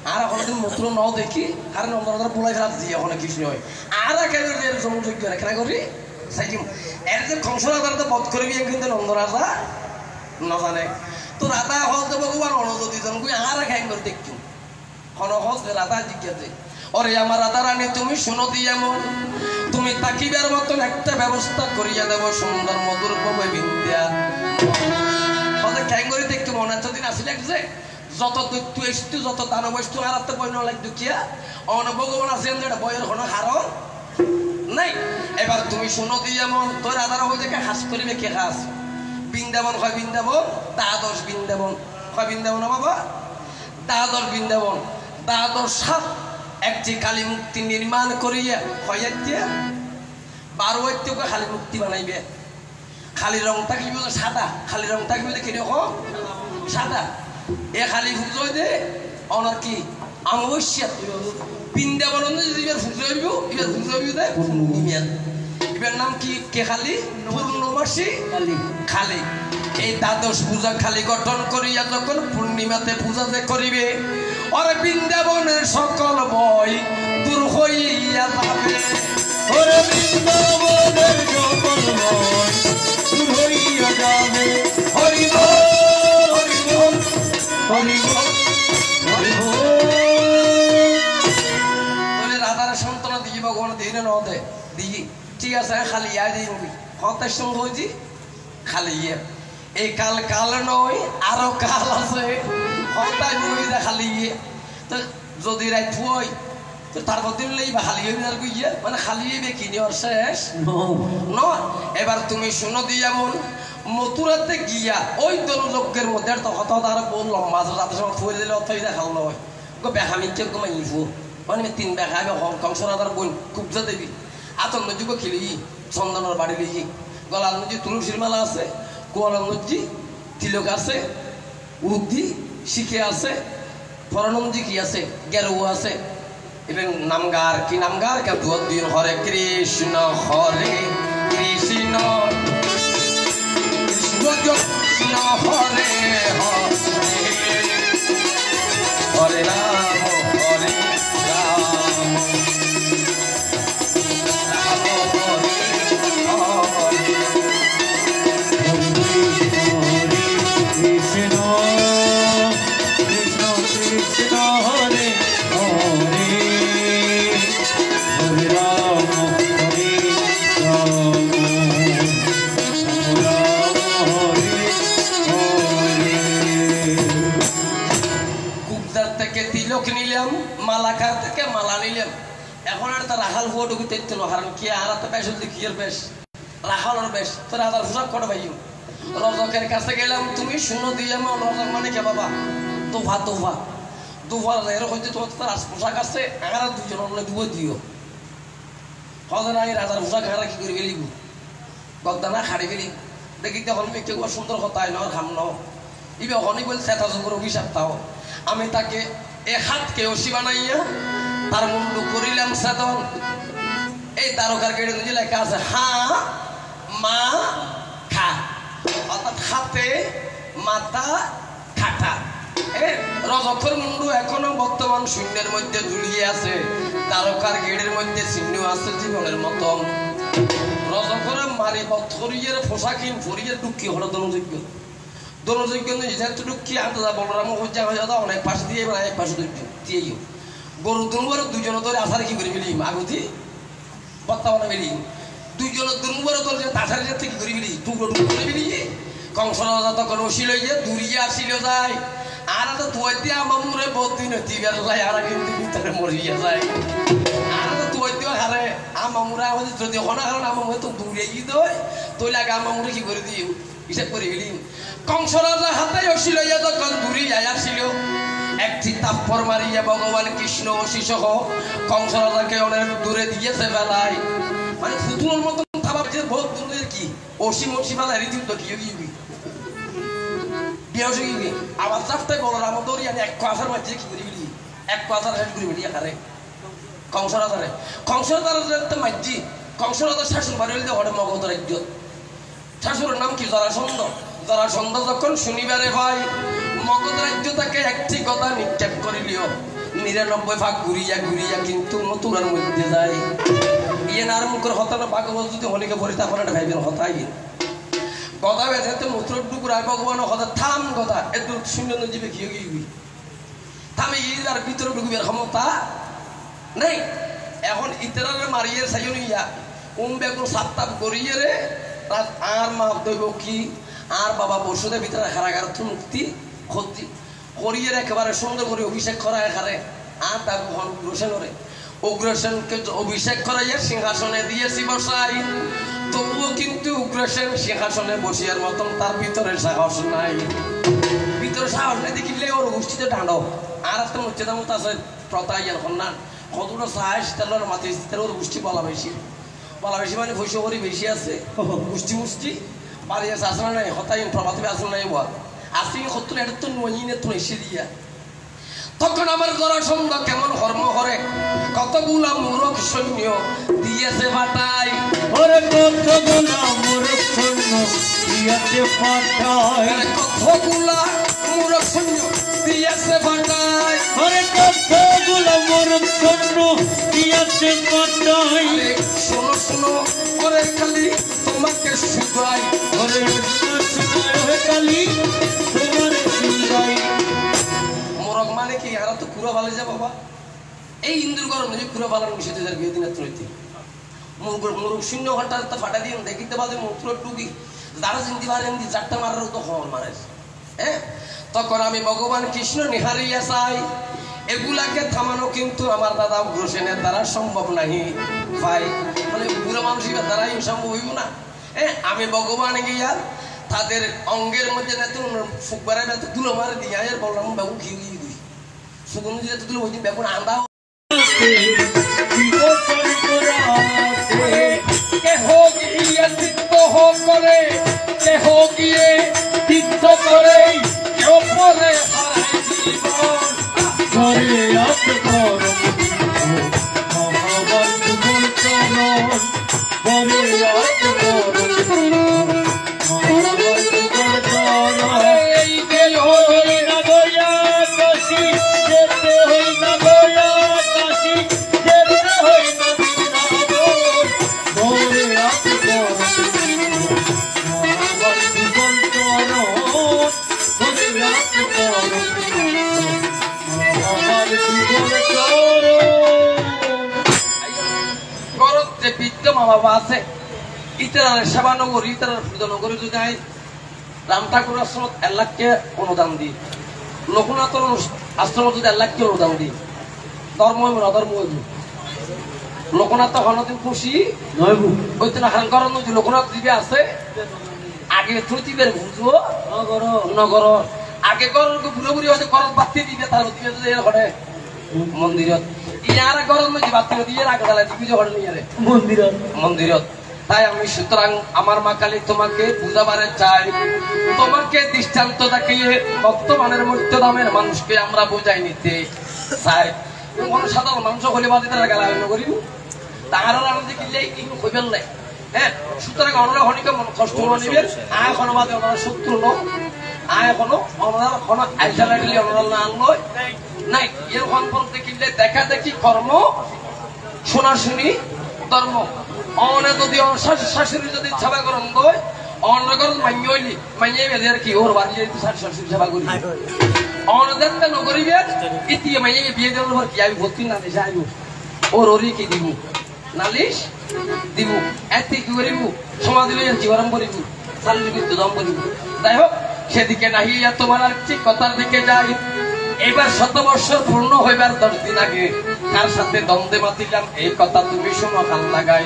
আর এখন দিন মন্ত্র ন দেখি আর নন্দরাজার পোলাই ফেলা দিয়ে এখন কৃষ্ণ হয় আর একেবারে সমযোগ্য রেখা করি সাইকিম এর যে কংসরাজার তো বধ করবি কিন্তু নন্দরাজা নজানে তো রাধা হজ ভগবান অনজতি জন আর খাই করে দেখছো হজ রাধা জিজ্ঞাসে ওরে আমার রাধা রানী তুমি শুনো দিয়ে মন তুমি তাকিবার মতন একটা ব্যবস্থা করিয়া দেব সুন্দর মধুর পাবে বিদ্যা হজে খাই করে দেখছো মনে হচ্ছে দিন আসি লাগছে যত দৈত্য এসতু যত দানব এসতু আর একটা বই নলাগ দুঃখিয়া অন ভগবান আছেন যেটা বইয়ের কোনো হারণ নাই এবার তুমি শুনো দিয়ে মন তোর রাধারা হয়ে দেখে হাস করিবে কে হাস বৃন্দাবন হয় বৃন্দাবন দ্বাদশ বৃন্দাবন হয় বৃন্দাবন বাবা দ্বাদশ বৃন্দাবন দ্বাদশ সাপ একটি কালী মূর্তি নির্মাণ করিয়া হইয়া 12 খালি মূর্তি বানাইবে খালি রং থাকবে সাদা খালি রং থাকবে কিরকম সাদা এ খালি পুজো দে অনার কি অমাবস্যা বৃন্দাবন এবার নাম কি কে খালি পূর্ণমাসী খালি এই দ্বাদশ পূজা খালি গঠন করিয়া যখন পূর্ণিমাতে পূজা যে করিবে ওরে বৃন্দাবনের সকল ভয় দূর হইয়া যাবে ওরে বৃন্দাবনের সকল ভয় দূর হইয়া যাবে হরি বল হরি বল হরি বল হরি বল বলে রাধার সন্তান দিই ভগবান দিই না দে দিই ঠিক আছে খালি ইয়া দিই হতাশ সঙ্গ হয়েছি খালি ইয়ে এই কাল কাল নয় আরো কাল আছে হতাশ বইটা খালি ইয়ে তো যদি রাত হয় তো তারপর দিন লইবা খালি হইবার গিয়ে মানে খালি হইবে কিনি ওর শেষ ন এবার তুমি শুনো দিয়া মন মথুরাতে গিয়া ওই দলযজ্ঞের মধ্যে তো হত আর বল লম্বা যাতে সময় ফুয়ে দিলে অথই দেখাল নয় গো বেখামি কে কমাই ইফু মানে 3 বেখাবে কংস রাধার বোন খুব যা দেবী আতঙ্ক যুগ খেলি চন্দনের বাড়ি লিখি গলার নদী তুলসীর মালা আছে গোয়ালার নদী তিলক আছে উদ্ধি শিখে আছে পরানন্দী কি আছে গেরুয়া আছে এবং নামগার কি নামগার কে দিন হরে কৃষ্ণ হরে কৃষ্ণ কৃষ্ণ হরে হরে রাম হরে রাম রাম হরে হরে কৃষ্ণ কৃষ্ণ কৃষ্ণ হরে হরে হরে রাম হরে রাম রাম হরে হরে কুকদার থেকে তিলক নিলাম মালাকার থেকে মালা নিলাম এখন আর তার রাখাল হুয়া ঢুকি তেত হারান কি আর তো বেশ কি এর বেশ রাখালোর বেশ তোর আদার পোশাক করে ভাইও রজকের কাছে গেলাম তুমি শুনো দিয়ে আমার রজক মানে কে বাবা তোফা তোফা তোফা এরকম হইতে তোমার তার পোশাক আছে আর দুজন দুবো দিও হজর আমি রাজার পোশাক আর কি করে গেলি গদ্দানা খাড়ি গেলি দেখি তখন মেয়েকে সুন্দর কথা হয় নর খাম ন ইবে হনি বল সেটা যুগের অভিশাপ তাও আমি তাকে এক হাতকে অসি বানাইয়া তার মুন্ডু করিলাম সাধন এই তারকার কেড়ে যে লেখা আছে হা মা খা অর্থাৎ হাতে মাথা খাটা রজকের মুন্ডু এখনো বর্তমান শূন্যের মধ্যে ঝুলিয়ে আছে তারকার গেড়ের মধ্যে চিহ্ন আছে জীবনের মতন রজকের মারি বথরিয়ের পোশাকিন ফরিয়ের দুঃখী হলো দনযোগ্য দনযোগ্য যেহেতু দুঃখী আনতে যা বলরাম হজ্জা হয়ে যাওয়া অনেক পাশ দিয়ে এক পাশে দিয়েই গরু দুনুবার দুজনে ধরে আসার কি করে মিলি আগুতি বর্তমানে মিলি দুইজনের দুনুবার ধরে তাছাড়া যাতে কি করে মিলি টুকরো টুকরো করে মিলি কংস রাজা তখন ওসি লইয়ে দূরিয়ে আসিল যায় আর তো তুই দিয়ে আমার মুরে বদিন দিবার যায় আর কিন্তু ভিতরে মরিয়া যায় আর তো তুই দিয়ে হারে আমার মুরে আমাদের যদি হনা কারণ আমার মুরে তো দূরে গিয়ে দই তুই লাগে আমার মুরে কি করে দিও হিসাব করে গেলি কংস রাজা হাতে ওসি লইয়া যখন দূরিয়ে আসিল একটি তাপ্পর মারিয়া ভগবান কৃষ্ণ ওসি সহ কংস রাজাকে অনেক দূরে দিয়েছে বেলায় মানে ফুতুলের মতন থাবা বহুত দূরের কি ওসি মসি বেলায় রীতি তো কি বিয়াসে কি আবার চারটায় বড় রাম দৌড়িয়ে এক কাছার মাঝে কি করি বলি এক কাছার হেড করি বলি একারে কংস রাজারে মাঝি কংস রাজার শাসন বাড়ি হইলে হরে মগধ রাজ্য শাশুড়ের নাম কি জরাসন্ধ জরাসন্ধ যখন শনিবারে হয় মগধ রাজ্য তাকে একটি কথা নিক্ষেপ করিলিও 99 ভাগ ঘুরিয়া ঘুরিয়া কিন্তু মথুরার মধ্যে যায় ইয়ে নার মুখের হতানো ভাগবত যদি হলিকে পড়িতে আপনার ভাইবেন হতাই গদা বেঁধে তো মথুরার টুকুর আর ভগবান হতা থাম গদা একটু শূন্য জীবে কি গিয়ে থামে আর ভিতরে ঢুকবের ক্ষমতা নেই এখন ইতরারে মারিয়ে সাইন ইয়া বেগুন সাপ্তাহ করিয়ে রে আর মা দৈব কি আর বাবা বসুদের ভিতরে হারাগার মুক্তি ক্ষতি করিয়ে একেবারে সুন্দর করে অভিষেক করা এখানে আর তার উগ্রসেন করে উগ্রসেনকে অভিষেক করাইয়া সিংহাসনে দিয়েছি বসাই তবুও কিন্তু উগ্রসেন সিংহাসনে বসিয়ার মতন তার ভিতরে সাহস নাই। ভিতরে সাহস নাই দেখিলে ওর গোষ্ঠীতে ডাঁড আর একটা মর্যাদা মতো আছে প্রতাই না কতটা সাহস তার মাথে ওর গোষ্ঠী বলা বেশি মানে ভৈষ্য করি বেশি আছে গোষ্ঠী মুষ্টি বাড়ি আছে আসলে নাই হতাই প্রভাতে আসলে নাই বল আসি সত্তর এটা তো নইনে তো এসে দিয়া তখন আমার জরাসন্ধ কেমন কর্ম করে কতগুলা মূরখ সৈন্য দিয়েছে বাটাই ওরে কতগুলা মূরখ সৈন্য দিয়েছে বাটাই কতগুলা মূরখ সৈন্য দিয়েছে বাটাই ওরে কতগুলা মূরখ সৈন্য দিয়েছে বাটাই শোনো শোনো ওরে খালি তোমাকে শুধাই ওরে শোনো খালি তোমার শুধাই মোরগ মানে কি আর তো কুড়া ভালো যা বাবা এই ইন্দুর গরম যে কুড়া ভালো মিশিতে যার বিয়ে দিনের ত্রৈতি মুরগ শূন্য ঘন্টা তো ফাটা দিয়ে দেখিতে পাবে মূত্র টুকি যারা চিনতে পারেন চারটা মারার তো খবর মারে হ্যাঁ তখন আমি ভগবান কৃষ্ণ নিহারিয়া চাই এগুলাকে থামানো কিন্তু আমার দাদা উগ্রসেনের দ্বারা সম্ভব নাহি ভাই মানে বুড়ো মানুষের দ্বারাই সম্ভব হইব না হ্যাঁ আমি ভগবান গিয়া তাদের অঙ্গের মধ্যে ফুকবারের তুলো মারে দিয়ে আর বললাম বাবু ঘিরিয়ে দিই সুগন্ধ দিয়ে তুলো ওই দিন বেগুন আন্দা কেহ গিয়ে চিত্ত হোক করে কেহ গিয়ে চিত্ত করে কেউ পরে হারাই জীবন করে আত করম মহাবন্ধু বলচন করে আত করম মহাবন্ধু বলচন এই গেল হই না গয়া কাশি যেতে হই না গয়া কাশি যেতে হই না বৃন্দাবন করে আত করম মহাবন্ধু বলচন করে আত করম গরত যে বিদ্য মা বাবা আছে ইতার সেবানগর ইতার নগরী যদি আই রাম ঠাকুর আশ্রমত 1 লাখকে অনুদান দিই লোকনাথর আশ্রমত যদি 1 লাখকে অনুদান দিই ধর্ম হইব না ধর্ম হইব লোকনাথ হনদিন খুশি নয়বু ওই তো না হারান করার নদী লোকনাথ দিবে আছে আগে থুতিবের বুঝবো নগর নগর আগে গরম বুড়ো বুড়ি হয়তো গরম বাতি দিবে তার দিবে যদি ঘটে মন্দিরত ইয়ারা গরম নদী বাতি দিয়ে আগে জ্বালাই দিবি যে ঘটে নিয়ে মন্দিরত তাই আমি সুতরাং আমার মা কালী তোমাকে বুঝাবারে চাই তোমাকে দৃষ্টান্ত দেখিয়ে বর্তমানের মধ্যদামের মানুষকে আমরা বুঝাই নিতে চাই কোনো সাধারণ মানুষ হলে বাদে তারা গালা করিব তাহার আনন্দে কিনলে কিন্তু হইবেন নাই হ্যাঁ সুতরাং অনরা হনিকে মন কষ্ট নিবেন আয় কোনো বাদে ওনারা শত্রু ন আয় কোনো ওনারা কোনো আইসা লাগলে ওনারা না আনলো নাই এর সম্পর্কে কিনলে দেখা দেখি কর্ম শোনাশুনি ধর্ম অনে যদি শাশুড়ি যদি সেবা করেন দই অনগর মাইলি মাইয়ে বেদের কি ওর বাড়ি যাইতে শাশুড়ি সেবা করি অনদের তে নগরিবে ইতি মাইয়ে বিয়ে দেওয়ার পর কি আমি ভর্তি না দেশে আইব ওর ওরি কি দিব নালিশ দিব এতে কি করিব সমাজ লইয়া জীবন করিব চালু কিন্তু দম করিব যাই হোক সেদিকে নাহিয়া তোমার আর ঠিক কথার দিকে যাই এবার 100 বছর পূর্ণ হইবার 10 দিন আগে কার সাথে দ্বন্দ্বে মাতিলাম এই কথা তুমি শোনো কান লাগাই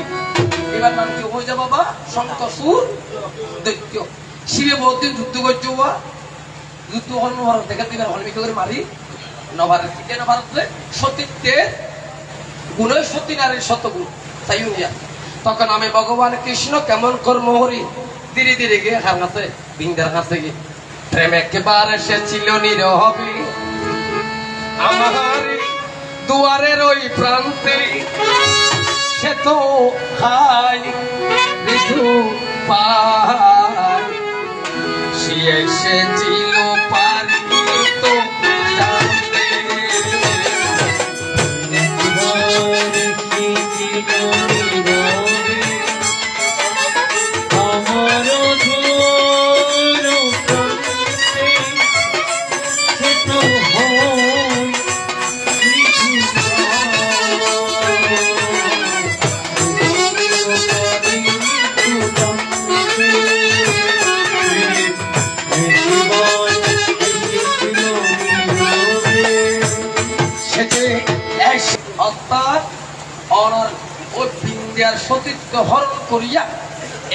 এবার নাম কি হয়ে যা বাবা শঙ্করসুর দৈত্য শিবে বহুদিন যুদ্ধ করছে যুদ্ধ হল ভারত দেখা দিবার হলমিকে করে মারি নভারত কেন ভারতে সতীত্বের গুণে সতী নারীর শতগুণ তাই নিয়া তখন আমি ভগবান কৃষ্ণ কেমন কর্ম হরি ধীরে ধীরে গিয়ে হার কাছে বিন্দার কাছে গিয়ে প্রেম একেবারে সে ছিল নিরহবি আমার দুয়ারের ওই প্রান্তে সে তো হাই ঋতু পায় সে এসেছিল পারি তো জানতে অর্থাৎ ওই বিন্দিয়ার সতীত্ব হরণ করিয়া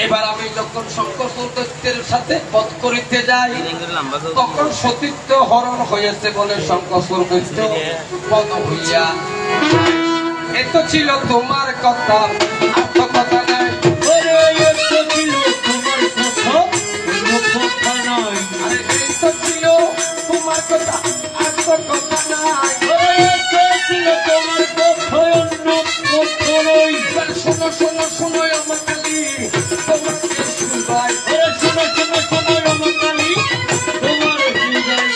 এবার আমি যখন শঙ্কর দৈত্যের সাথে বধ করিতে যাই তখন সতীত্ব হরণ হয়েছে বলে শঙ্কর দৈত্য বধ হইয়া। এত ছিল তোমার কথা আর তো কথা নাই। এত ছিল তোমার কথা নাই। আরে এত ছিল তোমার কথা আর তো কথা নাই। এত ছিল তোমার কথা অন্য কথা নয়। শোনো শোনো শোনো আমার কালী তোমাকে শুনবাই। শোনো শোনো শোনো আমার কালী তোমার শুনবাই।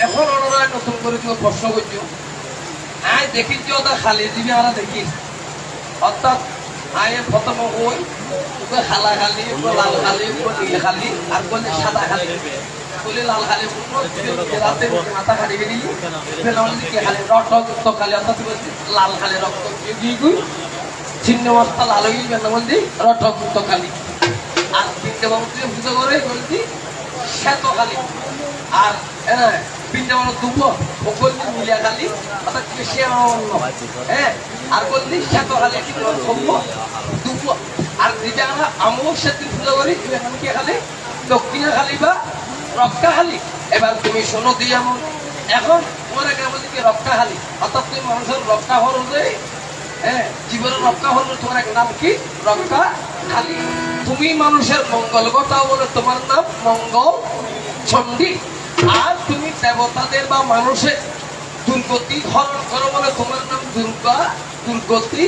এখন ওনারা নতুন করে কেউ প্রশ্ন করছো আয় দেখিস ওটা খালি দিবি আমরা দেখি অর্থাৎ আয় প্রথম ওই খালা খালি লাল খালি নীল খালি আর বলছে সাদা খালি বলে লাল খালি রাতে মাথা খালি গেলি কি খালি রক্ত খালি অর্থাৎ লাল খালি রক্ত ছিন্ন অবস্থা লাল হয়ে গেল বলছি রক্ত খালি আর তিনটে মানুষ পুজো করে বলছি শ্বেত খালি আর তিনটে মানুষ দুবো ওপর মিলিয়া খালি অর্থাৎ সে অন্য হ্যাঁ আর বলছি শ্বেত খালি দুবো আর যেটা আমরা অমাবস্যার দিন পুজো করি কি খালি দক্ষিণা খালি বা রক্তা খালি। এবার তুমি শোনো দিয়ে এমন এখন তোমার একটা বলছি কি রক্তা খালি অর্থাৎ তুমি মানুষের রক্তা হরলে হ্যাঁ জীবনের রক্তা হরলে তোমার এক নাম কি রক্তা খালি। তুমি মানুষের মঙ্গল কথা বলে তোমার নাম মঙ্গল চণ্ডী। আর তুমি দেবতাদের বা মানুষের দুর্গতি হরণ করো বলে তোমার নাম দুর্গা দুর্গতি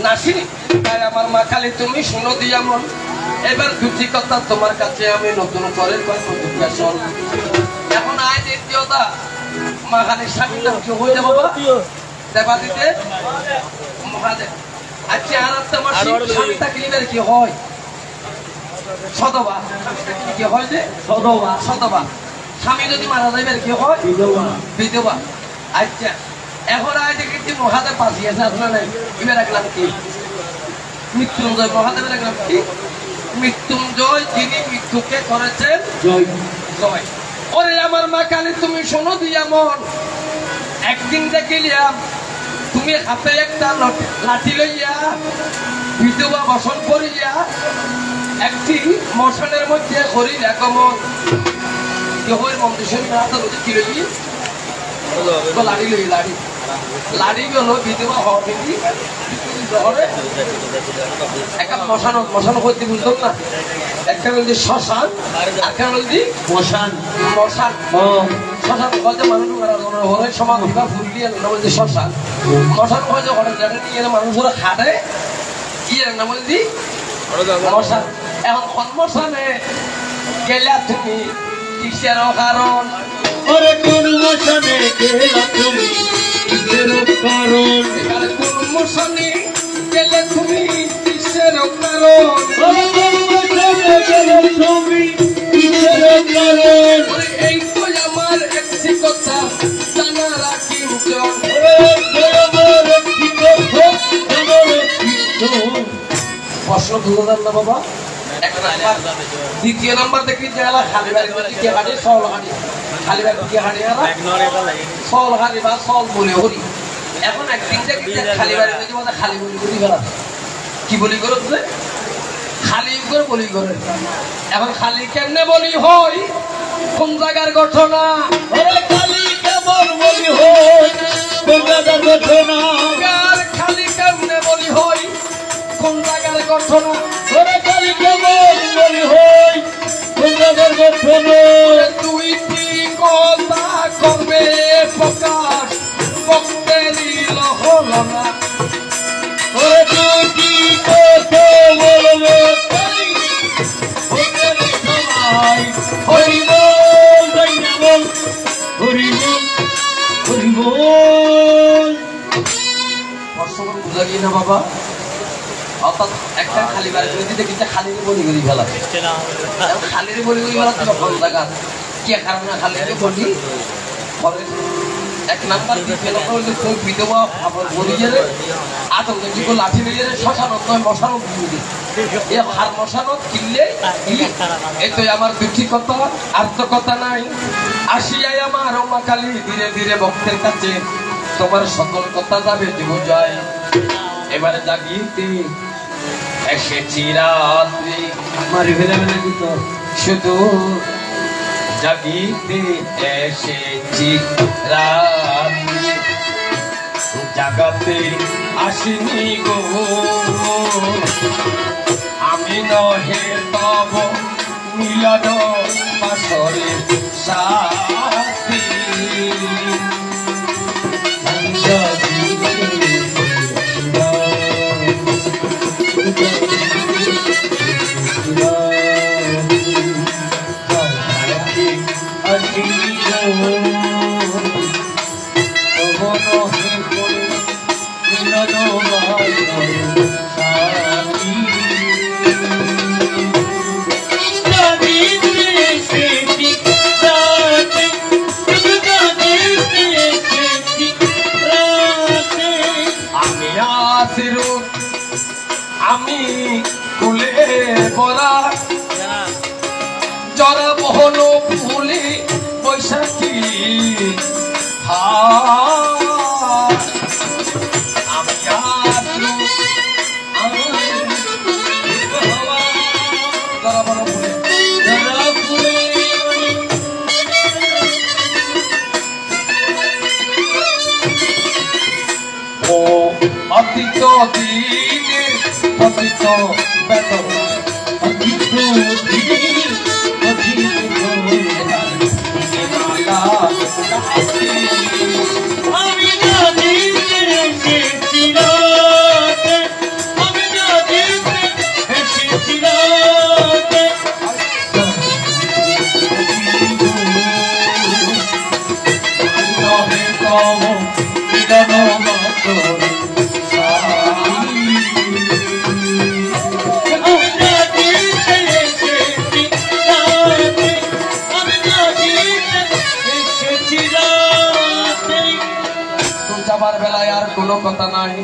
নাসিনী। তাই আমার মা কালী তুমি শুনো দিয়া মন এবার দুটি কথা তোমার কাছে আমি নতুন করে এখন আয় দ্বিতীয়তা মা কালীর স্বামীর নাম কি হয়ে যাবো দেবাদিতে মহাদেব। আচ্ছা আর তোমার স্বামী থাকলে কি হয় সদবা কি হয় যে সদবা সদবা স্বামী যদি মারা যাইবার কি হয় বিধবা। আচ্ছা এখন আয় দেখেছি মহাদেব বাঁচিয়েছে আপনার নাই এবার রাখলাম কি মৃত্যুঞ্জয় মহাদেবের রাখলাম কি মৃত্যুঞ্জয় যিনি মৃত্যুকে করেছেন জয় জয়। ওরে আমার মা কালী তুমি শোনো দিয়া মন একদিন দেখিলাম তুমি হাতে একটা লাঠি লইয়া বিধবা বসন করিয়া একটি মশানের মধ্যে হরি আগমন মন্দির কি লই লাড়ি লই লাড়ি লাড়ি গেল বিধবা হওয়া একটা মশানো মশানো করতে বুঝতাম না একটা বলছি শ্মশান একটা বলছি মশান মশান শ্মশান বলতে মানুষ হরে সমাজ ফুলিয়ে বলছি শ্মশান মশান বলছে হরের জায়গা নিয়ে মানুষরা খাটে কি না বলছি মশান। এখন মশানে গেলা তুমি কিসের কারণ ওরে কোন মশানে গেলা তুমি কিসের কারণ কোন মশানে গেলে তুমি কিসের কারণ ওরে কোন মশানে গেলে তুমি কিসের কারণ এই তো আমার একটি কথা জানা রাখি প্রশ্ন বুঝলেন না বাবা। দ্বিতীয় নম্বর দেখি যে খালি বাড়ি হাঁটি সল হাঁটি খালি বাড়ি হাঁটি সল হাঁটি বা সল বলে হরি। এখন একদিন দেখি খালি বাড়ি খালি বলি করি গেলাম কি বলি করে বুঝলে খালি করে বলি করে। এখন খালি কেমনে বলি হয় কোন জায়গার ঘটনা খালি কেমন বলি হয় কোন জায়গার ঘটনা খালি কেমনে বলি হয় কোন জায়গার ঘটনা খালি কেমন বলি হয় কোন জায়গার ঘটনা দুইটি কথা করবে প্রকাশ ভক্তেরই হল না দুটি কথা বলবে হরিবল হরিবল হরিবল হরিবল বুঝা গিয়ে না বাবা। অর্থাৎ একটা খালি বাড়ি করে দিতে কিন্তু খালির বলি করি ফেলা খালির বলি করি ফেলা তো ভালো জায়গা কি কারণে খালির বলি এক নাম্বার বিধবা বলি যে আতঙ্ক লাঠি নিয়ে শ্মশানত নয় মশানত এ হার মশানত কিনলে এই তো আমার দুটি কথা আর তো কথা নাই। আসিয়াই আমার মা কালী ধীরে ধীরে ভক্তের কাছে তোমার সকল কথা যাবে জীব যায়। এবারে জাগিতে এসেছি রাত্রি মারি ফেলে নাকি তো শুধু জাগিতে এসেছি রাত্রি জাগাতে আসিনি গো আমি নহে তব মিলন বাসরে সাথী আমি কুলে বলা জরা বহন ফুলে বৈশাখী আমি জরা বহন ফুলে ও অতীত দিনে অতীত বেদনা অতীত দিন অতীত আমি জানিতে এসেছি রাতে আমি জানিতে এসেছি রাতে নহে তব মিলন বাসরে যাবার বেলায় আর কোনো কথা নাই